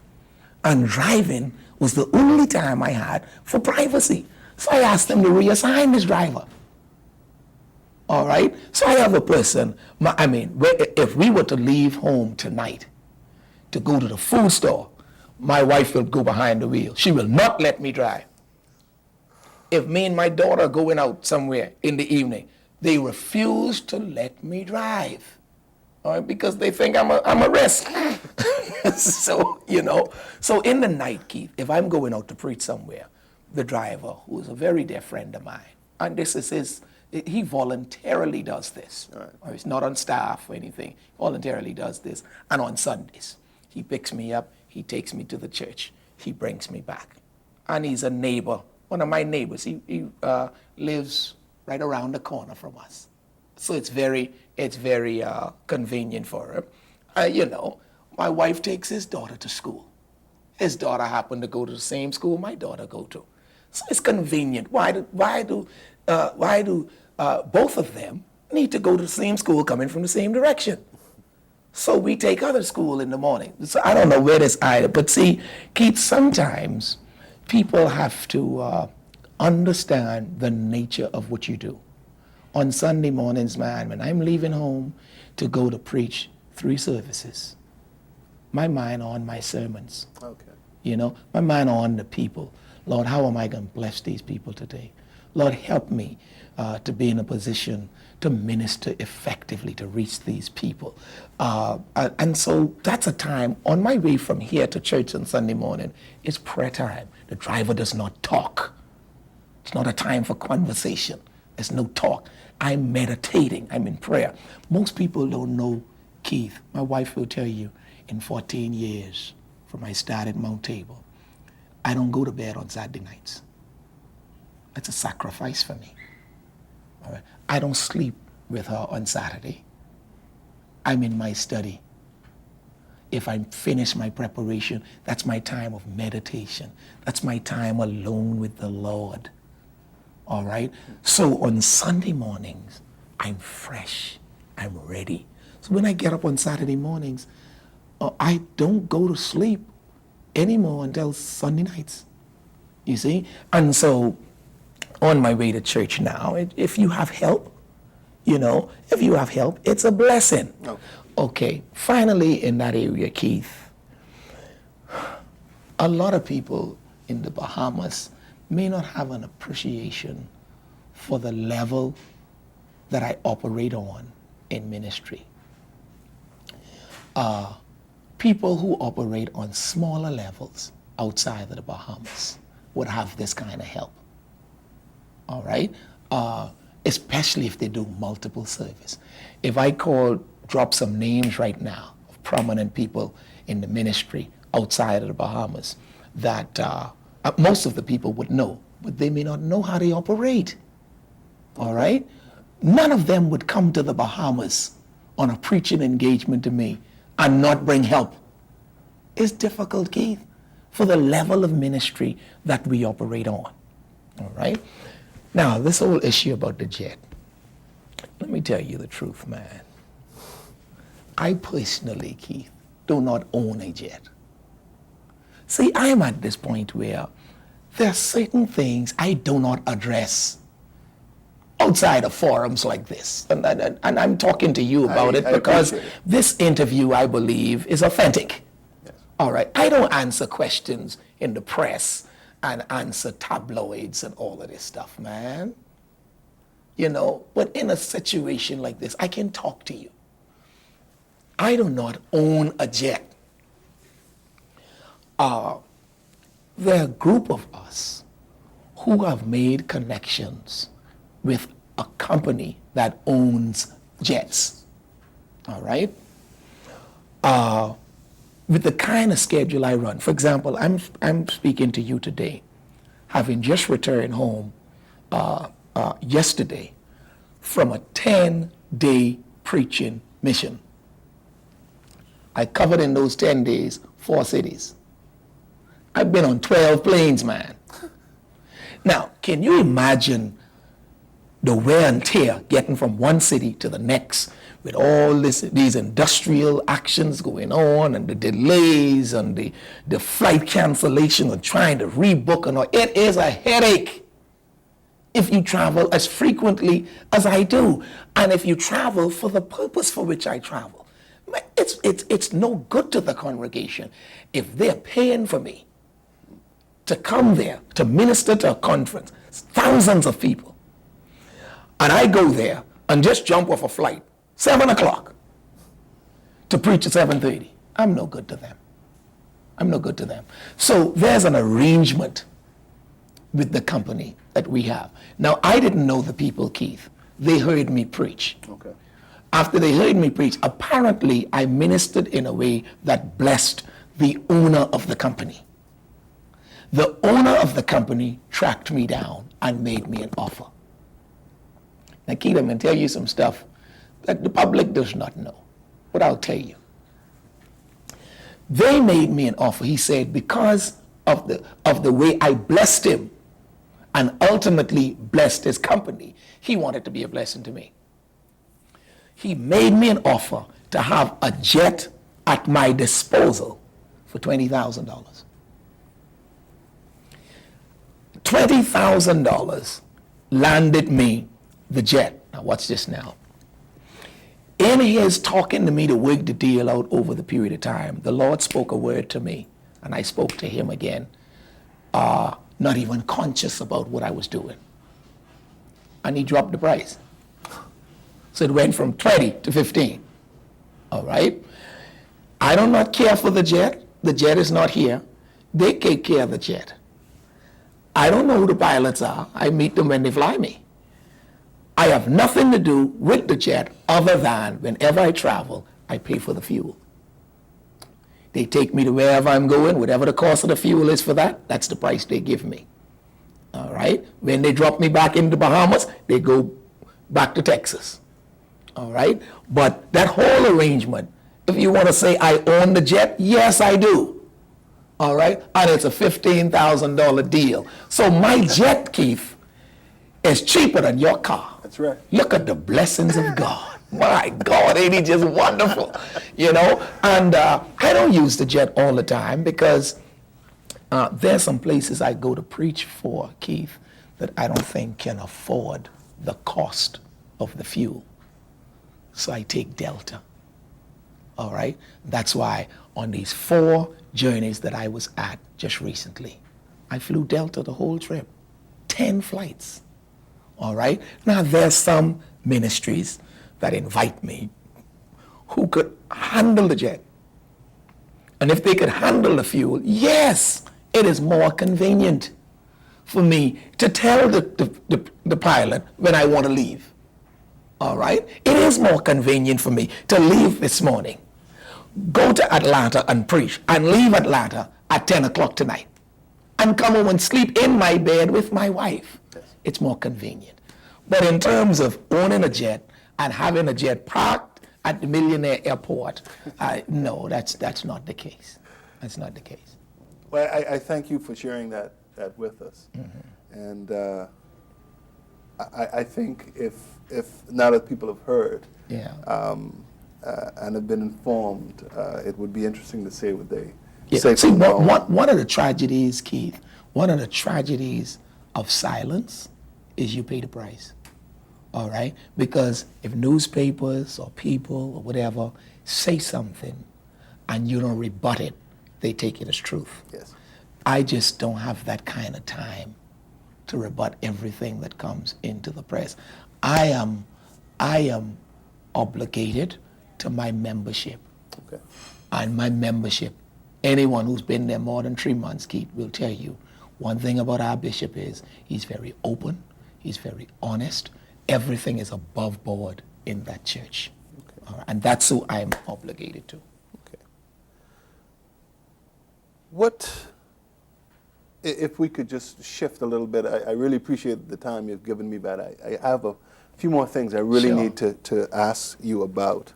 And driving was the only time I had for privacy. So I asked them to reassign this driver. All right? So I have a person, if we were to leave home tonight to go to the food store, my wife will go behind the wheel. She will not let me drive. If me and my daughter are going out somewhere in the evening, they refuse to let me drive. All right, because they think I'm a risk. So, so in the night, Keith, if I'm going out to preach somewhere, the driver, who is a very dear friend of mine, and this is he voluntarily does this. Right. Or he's not on staff or anything. He voluntarily does this. And on Sundays, he picks me up, he takes me to the church, he brings me back. And he's a neighbor, one of my neighbors. He lives right around the corner from us. So it's very convenient for him. My wife takes his daughter to school. His daughter happened to go to the same school my daughter go to. So it's convenient. Why do both of them need to go to the same school coming from the same direction? So we take other school in the morning. So I don't know where this either, but see, Keith, sometimes people have to understand the nature of what you do. On Sunday mornings, man, when I'm leaving home to go to preach 3 services, my mind on my sermons. Okay. My mind on the people. Lord, how am I going to bless these people today? Lord, help me to be in a position to minister effectively, to reach these people. And so that's a time, on my way from here to church on Sunday morning, it's prayer time. The driver does not talk. It's not a time for conversation. There's no talk. I'm meditating. I'm in prayer. Most people don't know, Keith. My wife will tell you, in 14 years from I started Mount Tabor, I don't go to bed on Saturday nights. That's a sacrifice for me. All right? I don't sleep with her on Saturday. I'm in my study. If I finish my preparation, that's my time of meditation. That's my time alone with the Lord. All right? So on Sunday mornings, I'm fresh. I'm ready. So when I get up on Saturday mornings, I don't go to sleep anymore until Sunday nights. You see? And so on my way to church now, if you have help, it's a blessing. Okay. Finally, in that area, Keith, a lot of people in the Bahamas may not have an appreciation for the level that I operate on in ministry. People who operate on smaller levels outside of the Bahamas would have this kind of help. All right? Especially if they do multiple service. If I drop some names right now of prominent people in the ministry outside of the Bahamas that most of the people would know, but they may not know how they operate. All right? None of them would come to the Bahamas on a preaching engagement to me and not bring help. It's difficult, Keith, for the level of ministry that we operate on. All right? Now, this whole issue about the jet, let me tell you the truth, man. I personally, Keith, do not own a jet. See, I am at this point where there are certain things I do not address outside of forums like this. And I'm talking to you about it because this interview, I believe, is authentic. Yes. All right. I don't answer questions in the press and answer tabloids and all of this stuff, man. But in a situation like this, I can talk to you. I do not own a jet. There are a group of us who have made connections with a company that owns jets, all right? With the kind of schedule I run. For example, I'm speaking to you today, having just returned home yesterday from a 10-day preaching mission. I covered in those 10 days 4 cities. I've been on 12 planes, man. Now, can you imagine the wear and tear getting from one city to the next with all these industrial actions going on and the delays and the flight cancellation and trying to rebook and all, it is a headache if you travel as frequently as I do. And if you travel for the purpose for which I travel, it's no good to the congregation if they're paying for me to come there to minister to a conference, thousands of people, and I go there and just jump off a flight 7 o'clock to preach at 7:30. I'm no good to them. I'm no good to them. So there's an arrangement with the company that we have. Now, I didn't know the people, Keith. They heard me preach. Okay. After they heard me preach, apparently I ministered in a way that blessed the owner of the company. The owner of the company tracked me down and made me an offer. Now, Keith, I'm going to tell you some stuff that the public does not know, but I'll tell you. They made me an offer. He said, because of the way I blessed him and ultimately blessed his company, he wanted to be a blessing to me. He made me an offer to have a jet at my disposal for $20,000. $20,000 landed me the jet. Now watch this now. In his talking to me to work the deal out over the period of time, the Lord spoke a word to me, and I spoke to him again, not even conscious about what I was doing. And he dropped the price. So it went from 20 to 15. All right? I do not care for the jet. The jet is not here. They take care of the jet. I don't know who the pilots are. I meet them when they fly me. I have nothing to do with the jet other than whenever I travel, I pay for the fuel. They take me to wherever I'm going, whatever the cost of the fuel is for that, that's the price they give me. All right? When they drop me back into Bahamas, they go back to Texas. All right? But that whole arrangement, if you want to say I own the jet, yes, I do. All right? And it's a $15,000 deal. So my jet, Keith, is cheaper than your car. That's right. Look at the blessings of God. My God, ain't he just wonderful? You know? And I don't use the jet all the time because there's some places I go to preach for, Keith, that I don't think can afford the cost of the fuel. So I take Delta. All right? That's why on these 4 journeys that I was at just recently, I flew Delta the whole trip. 10 flights. All right? Now, there's some ministries that invite me who could handle the jet. And if they could handle the fuel, yes, it is more convenient for me to tell the pilot when I want to leave. All right? It is more convenient for me to leave this morning, go to Atlanta and preach, and leave Atlanta at 10 o'clock tonight, and come home and sleep in my bed with my wife. It's more convenient. But in terms of owning a jet and having a jet parked at the Millionaire Airport, no, that's not the case. That's not the case. Well, I thank you for sharing that with us. Mm-hmm. And I think if now that people have heard and have been informed, it would be interesting to see what they say. See, one of the tragedies, Keith, one of the tragedies of silence is you pay the price. All right? Because if newspapers or people or whatever say something and you don't rebut it, they take it as truth. Yes. I just don't have that kind of time to rebut everything that comes into the press. I am obligated to my membership. Okay. And my membership, anyone who's been there more than 3 months, Keith, will tell you, one thing about our bishop is he's very open, he's very honest, everything is above board in that church. Okay. All right? And that's who I'm obligated to. Okay. What, if we could just shift a little bit, I really appreciate the time you've given me, but I have a few more things I really need to ask you about.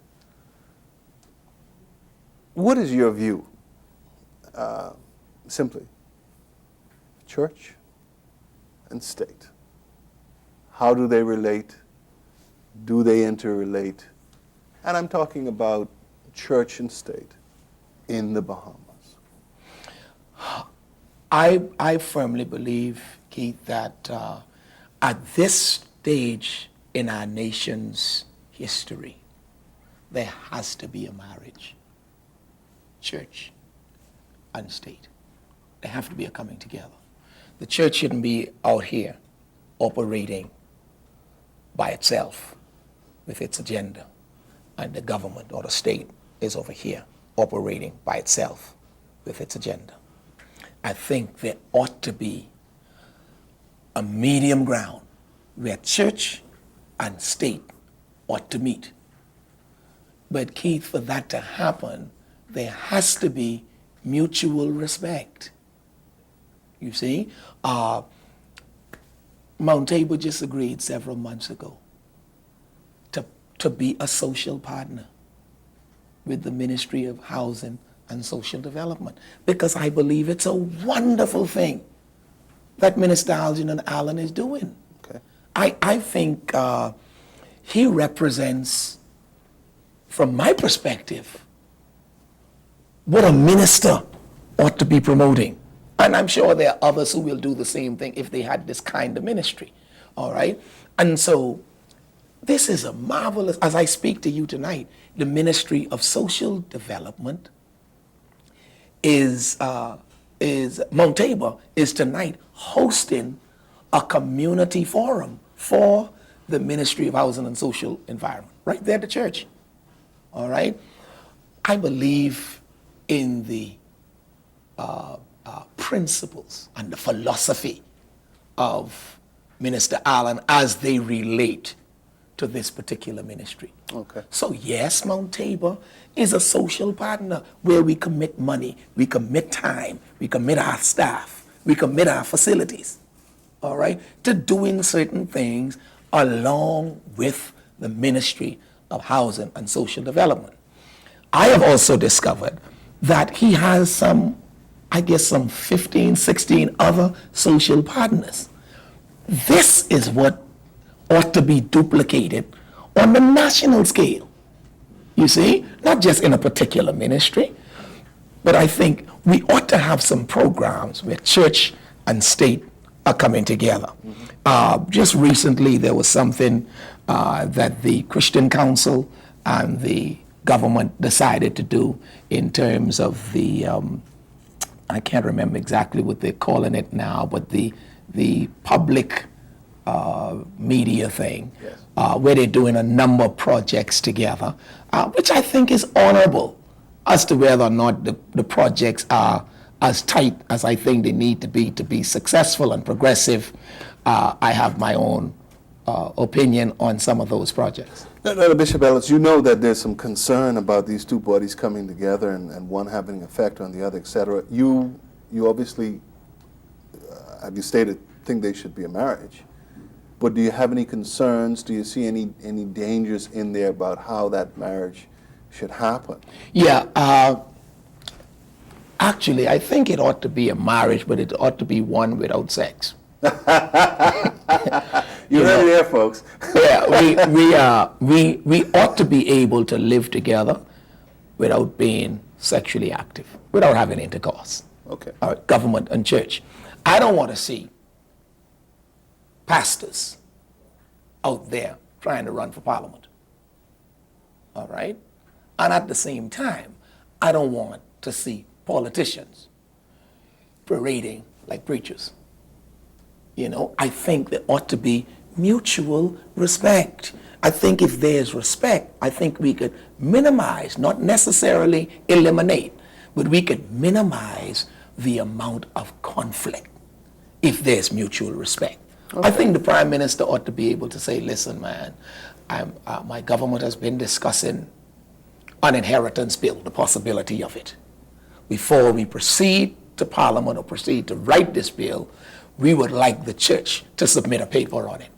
What is your view, simply, church and state? How do they relate? Do they interrelate? And I'm talking about church and state in the Bahamas. I firmly believe, Keith, that at this stage in our nation's history, there has to be a marriage, church and state. There have to be a coming together. The church shouldn't be out here operating by itself with its agenda, and the government or the state is over here operating by itself with its agenda. I think there ought to be a medium ground where church and state ought to meet. But Keith, for that to happen, there has to be mutual respect. You see? Mount Tabor just agreed several months ago to be a social partner with the Ministry of Housing and Social Development, because I believe it's a wonderful thing that Minister Algernon Allen is doing. Okay. I think he represents, from my perspective, what a minister ought to be promoting. And I'm sure there are others who will do the same thing if they had this kind of ministry. All right? And so this is a marvelous, as I speak to you tonight, the Ministry of Social Development is Mount Tabor is tonight hosting a community forum for the Ministry of Housing and Social Environment, right there at the church. All right? I believe in the principles and the philosophy of Minister Allen as they relate to this particular ministry. Okay. So yes, Mount Tabor is a social partner where we commit money, we commit time, we commit our staff, we commit our facilities, all right, to doing certain things along with the Ministry of Housing and Social Development. I have also discovered that he has some 15, 16 other social partners. This is what ought to be duplicated on the national scale. You see, not just in a particular ministry, but I think we ought to have some programs where church and state are coming together. Just recently, there was something that the Christian Council and the government decided to do in terms of the, I can't remember exactly what they're calling it now, but the public media thing, yes. Where they're doing a number of projects together, which I think is honorable. As to whether or not the projects are as tight as I think they need to be successful and progressive, I have my own opinion on some of those projects. Now, Bishop Ellis, you know that there's some concern about these two bodies coming together and one having an effect on the other, etc. You obviously, have you stated, think they should be a marriage. But do you have any concerns? Do you see any dangers in there about how that marriage should happen? Yeah, actually, I think it ought to be a marriage, but it ought to be one without sex. You heard it here, folks. Yeah, we ought to be able to live together without being sexually active, without having intercourse. Okay. All right, government and church. I don't want to see pastors out there trying to run for parliament. All right? And at the same time, I don't want to see politicians parading like preachers. You know, I think there ought to be mutual respect. I think if there's respect, I think we could minimize, not necessarily eliminate, but we could minimize the amount of conflict if there's mutual respect. Okay. I think the Prime Minister ought to be able to say, listen, man, my government has been discussing an inheritance bill, the possibility of it. Before we proceed to Parliament or proceed to write this bill, we would like the church to submit a paper on it.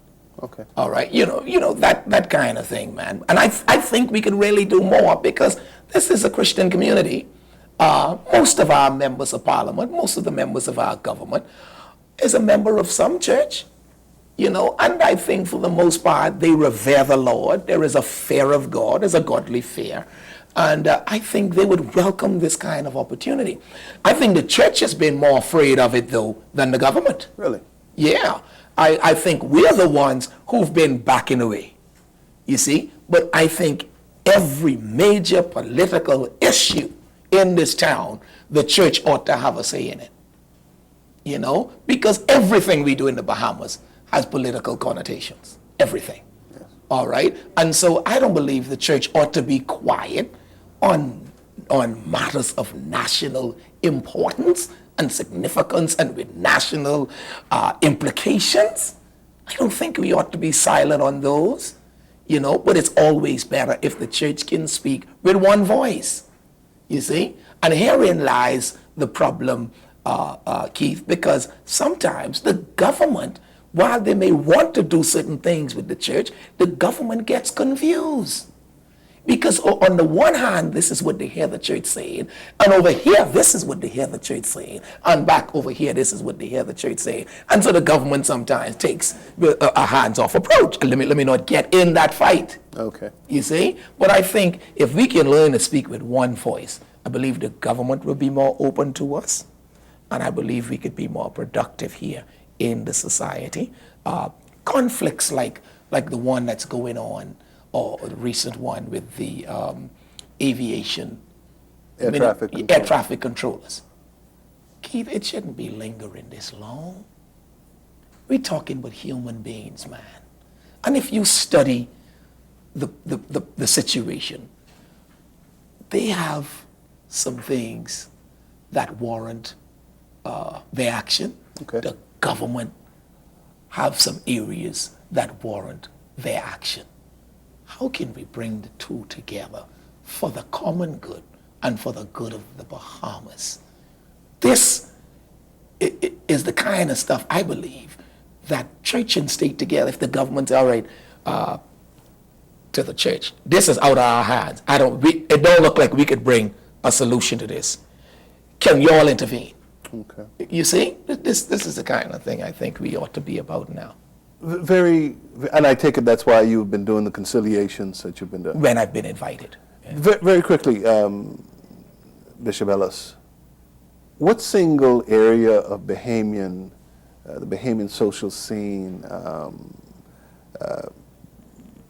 Okay. All right, you know that kind of thing, man. And I think we could really do more because this is a Christian community. Most of our members of Parliament, most of the members of our government is a member of some church. You know, and I think for the most part, they revere the Lord. There is a fear of God, there's a godly fear. And I think they would welcome this kind of opportunity. I think the church has been more afraid of it, though, than the government. Really? Yeah. I think we're the ones who've been backing away, you see. But I think every major political issue in this town, the church ought to have a say in it. You know, because everything we do in the Bahamas has political connotations. Everything. Yes. All right? And so I don't believe the church ought to be quiet on matters of national importance and significance and with national implications. I don't think we ought to be silent on those, you know, but it's always better if the church can speak with one voice, you see? And herein lies the problem, Keith, because sometimes the government, while they may want to do certain things with the church, the government gets confused. Because on the one hand, this is what they hear the church saying, and over here, this is what they hear the church saying, and back over here, this is what they hear the church saying. And so the government sometimes takes a hands-off approach. Let me not get in that fight. Okay. You see? But I think if we can learn to speak with one voice, I believe the government will be more open to us, and I believe we could be more productive here in the society. Conflicts like the one that's going on, or the recent one with the aviation air traffic controllers. Keith, it shouldn't be lingering this long. We're talking about human beings, man. And if you study the situation, they have some things that warrant their action. Okay. The government have some areas that warrant their action. How can we bring the two together for the common good and for the good of the Bahamas? This is the kind of stuff I believe that church and state together, if the government's all right to the church, this is out of our hands. It don't look like we could bring a solution to this. Can you all intervene? Okay. You see, this is the kind of thing I think we ought to be about now. And I take it that's why you've been doing the conciliations that you've been doing. When I've been invited. Yeah. Very quickly, Bishop Ellis, what single area of the Bahamian social scene,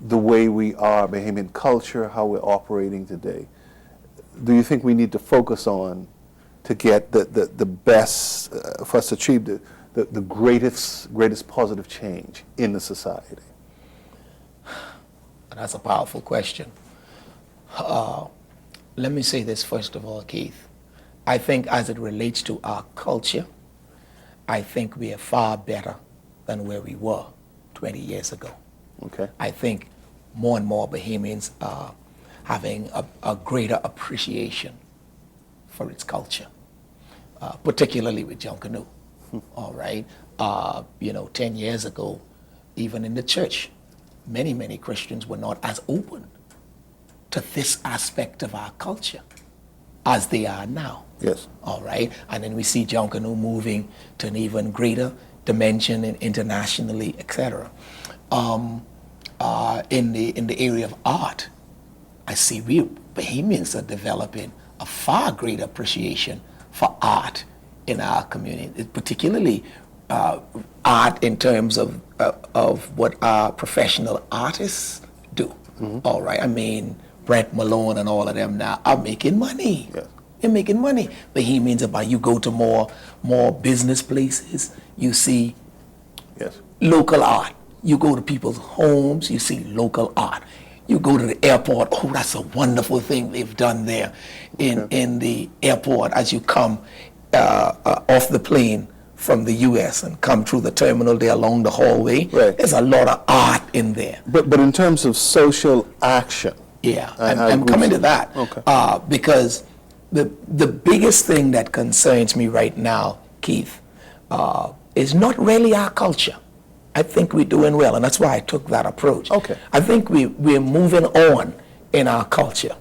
the way we are, Bahamian culture, how we're operating today, do you think we need to focus on to get the best, for us to achieve the greatest positive change in the society? That's a powerful question. Let me say this first of all, Keith. I think as it relates to our culture, I think we are far better than where we were 20 years ago. Okay. I think more and more Bahamians are having a greater appreciation for its culture, particularly with Junkanoo. All right. 10 years ago, even in the church, many Christians were not as open to this aspect of our culture as they are now. Yes. All right. And then we see Junkanoo moving to an even greater dimension and internationally, etc. In the area of art, I see we Bahamians are developing a far greater appreciation for art in our community, particularly art in terms of what our professional artists do. Mm-hmm. All right, I mean, Brent Malone and all of them now are making money. Yes. They're making money. Bahamians about you go to more business places, you see yes. local art. You go to people's homes, you see local art. You go to the airport, oh, that's a wonderful thing they've done there in the airport as you come off the plane from the U.S. and come through the terminal there along the hallway. Right. There's a lot of art in there. But in terms of social action. Yeah, I'm coming to that. Okay. Because the biggest thing that concerns me right now, Keith, is not really our culture. I think we're doing well, and that's why I took that approach. Okay. I think we're moving on in our culture.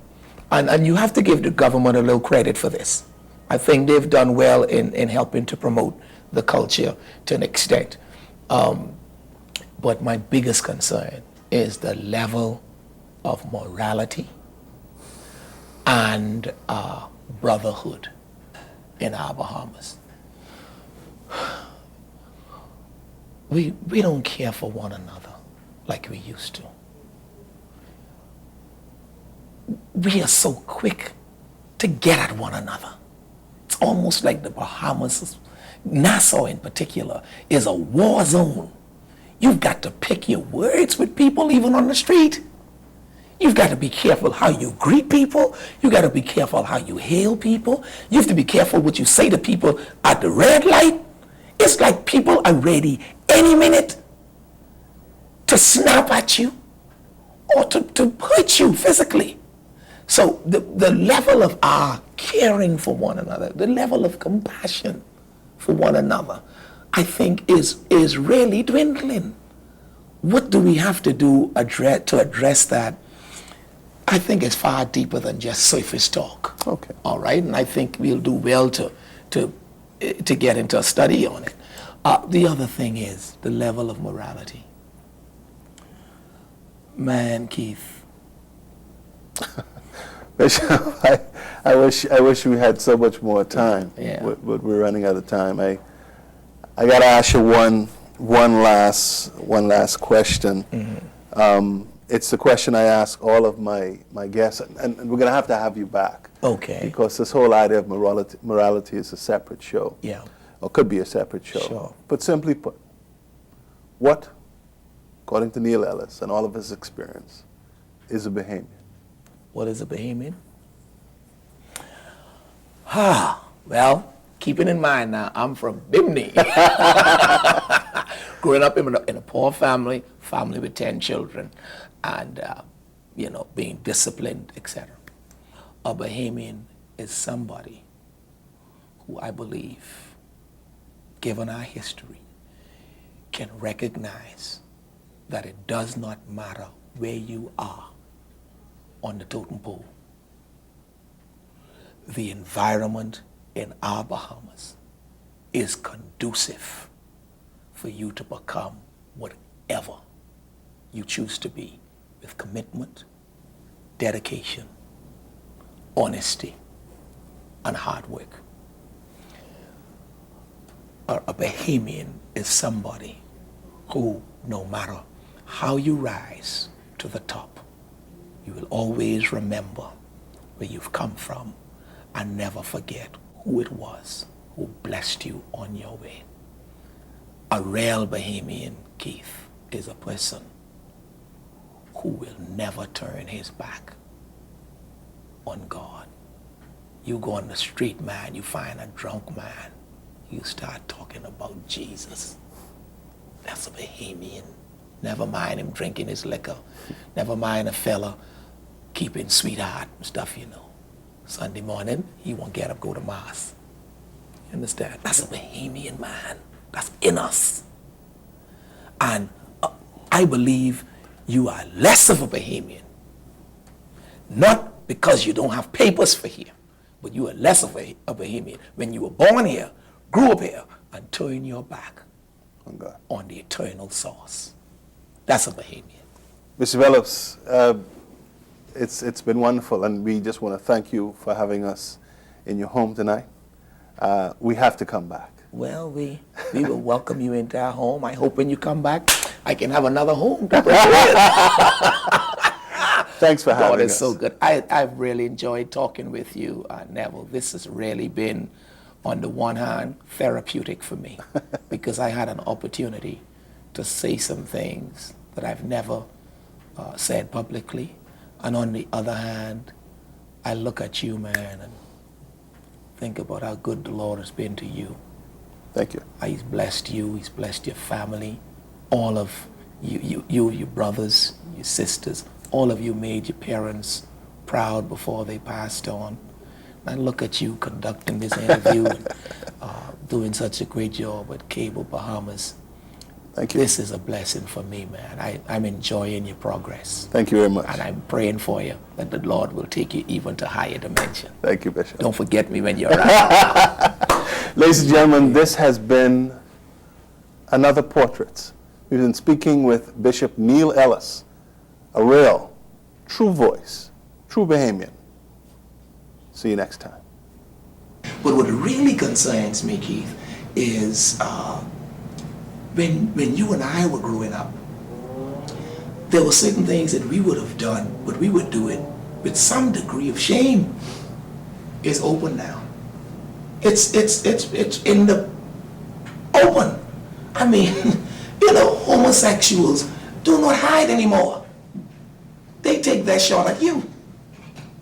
And you have to give the government a little credit for this. I think they've done well in helping to promote the culture to an extent. But my biggest concern is the level of morality and brotherhood in our Bahamas. We don't care for one another like we used to. We are so quick to get at one another. It's almost like the Bahamas, Nassau in particular, is a war zone. You've got to pick your words with people even on the street. You've got to be careful how you greet people. You've got to be careful how you hail people. You have to be careful what you say to people at the red light. It's like people are ready any minute to snap at you or to hurt you physically. So the level of our caring for one another, the level of compassion for one another, I think is really dwindling. What do we have to do to address that? I think it's far deeper than just surface talk. Okay. All right, and I think we'll do well to get into a study on it. The other thing is the level of morality. Man, Keith. Bishop, I wish we had so much more time. Yeah. But we're running out of time. I got to ask you one last question. Mm-hmm. It's the question I ask all of my guests, and we're going to have you back. Okay. Because this whole idea of morality is a separate show. Yeah. Or could be a separate show. Sure. But simply put, what, according to Neil Ellis and all of his experience, is a Bohemian? What is a Bohemian? Well, keeping in mind now, I'm from Bimini. Growing up in a poor family with 10 children, and being disciplined, etc. A Bohemian is somebody who I believe, given our history, can recognize that it does not matter where you are on the totem pole. The environment in our Bahamas is conducive for you to become whatever you choose to be, with commitment, dedication, honesty, and hard work. A Bohemian is somebody who, no matter how you rise to the top, you will always remember where you've come from and never forget who it was who blessed you on your way. A real Bohemian, Keith, is a person who will never turn his back on God. You go on the street, man, you find a drunk man, you start talking about Jesus. That's a Bohemian. Never mind him drinking his liquor. Never mind a fella keeping sweetheart and stuff, Sunday morning, he won't get up, go to mass. You understand? That's a Bohemian, man. That's in us. And I believe you are less of a Bohemian. Not because you don't have papers for here, but you are less of a Bohemian when you were born here, grew up here, and turned your back on the eternal source. That's a Bohemian. Mr. Ellis, it's been wonderful, and we just want to thank you for having us in your home tonight. We have to come back. Well, we will welcome you into our home. I hope when you come back, I can have another home. Thanks for having us. God is so good. I've really enjoyed talking with you, Neville. This has really been, on the one hand, therapeutic for me because I had an opportunity to say some things that I've never said publicly. And on the other hand, I look at you, man, and think about how good the Lord has been to you. Thank you. He's blessed you. He's blessed your family. All of you, your brothers, your sisters, all of you made your parents proud before they passed on. And look at you conducting this interview and doing such a great job at Cable Bahamas. Thank you. This is a blessing for me, man. I'm enjoying your progress. Thank you very much. And I'm praying for you that the Lord will take you even to higher dimension. Thank you, Bishop. Don't forget me when you're around. Ladies and gentlemen, this has been another Portraits We've been speaking with Bishop Neil Ellis, a real, true voice, true Bohemian. See you next time. But what really concerns me, Keith, is when you and I were growing up, there were certain things that we would have done, but we would do it with some degree of shame. It's open now. It's in the open. I mean, homosexuals do not hide anymore. They take their shot at you.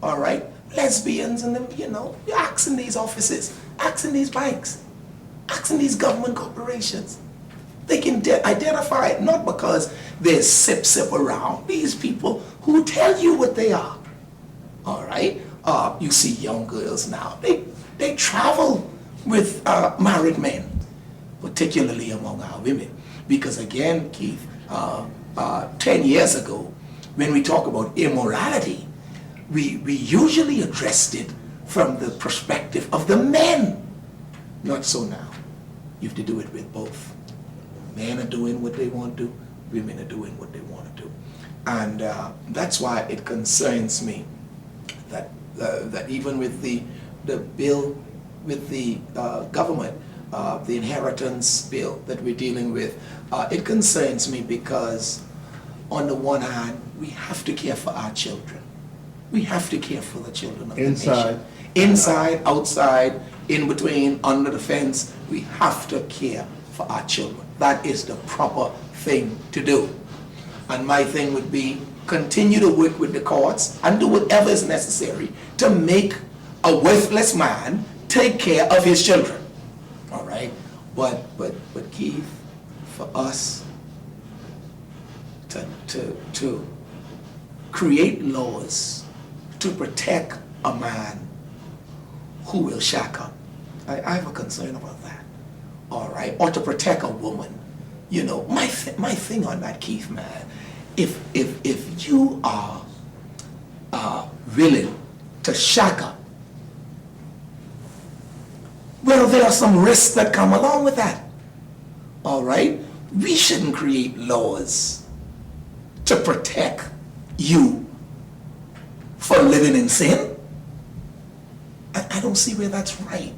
All right? Lesbians and them, you're asking these offices, asking these banks, asking these government corporations. They can identify it not because there's sip around. These people who tell you what they are. All right? You see young girls now. They travel with married men, particularly among our women. Because again, Keith, 10 years ago, when we talk about immorality, we usually addressed it from the perspective of the men. Not so now. You have to do it with both. Men are doing what they want to, women are doing what they want to do. And that's why it concerns me that even with the bill, with the government, the inheritance bill that we're dealing with, it concerns me because on the one hand, we have to care for our children. We have to care for the children of the nation. Inside, outside, in between, under the fence, we have to care for our children. That is the proper thing to do. And my thing would be continue to work with the courts and do whatever is necessary to make a worthless man take care of his children. All right? But Keith, for us to create laws to protect a man who will shack up, I have a concern about that. All right? Or to protect a woman. My thing on that, Keith, man, if you are willing to shack up, well, there are some risks that come along with that. All right? We shouldn't create laws to protect you for living in sin. I don't see where that's right.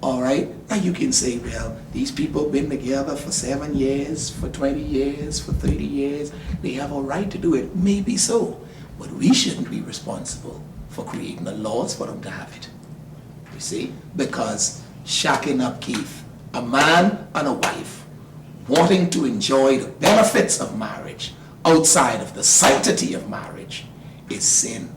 All right? Now you can say, well, these people have been together for 7 years, for 20 years, for 30 years. They have a right to do it. Maybe so. But we shouldn't be responsible for creating the laws for them to have it. You see? Because shacking up, Keith, a man and a wife wanting to enjoy the benefits of marriage outside of the sanctity of marriage is sin.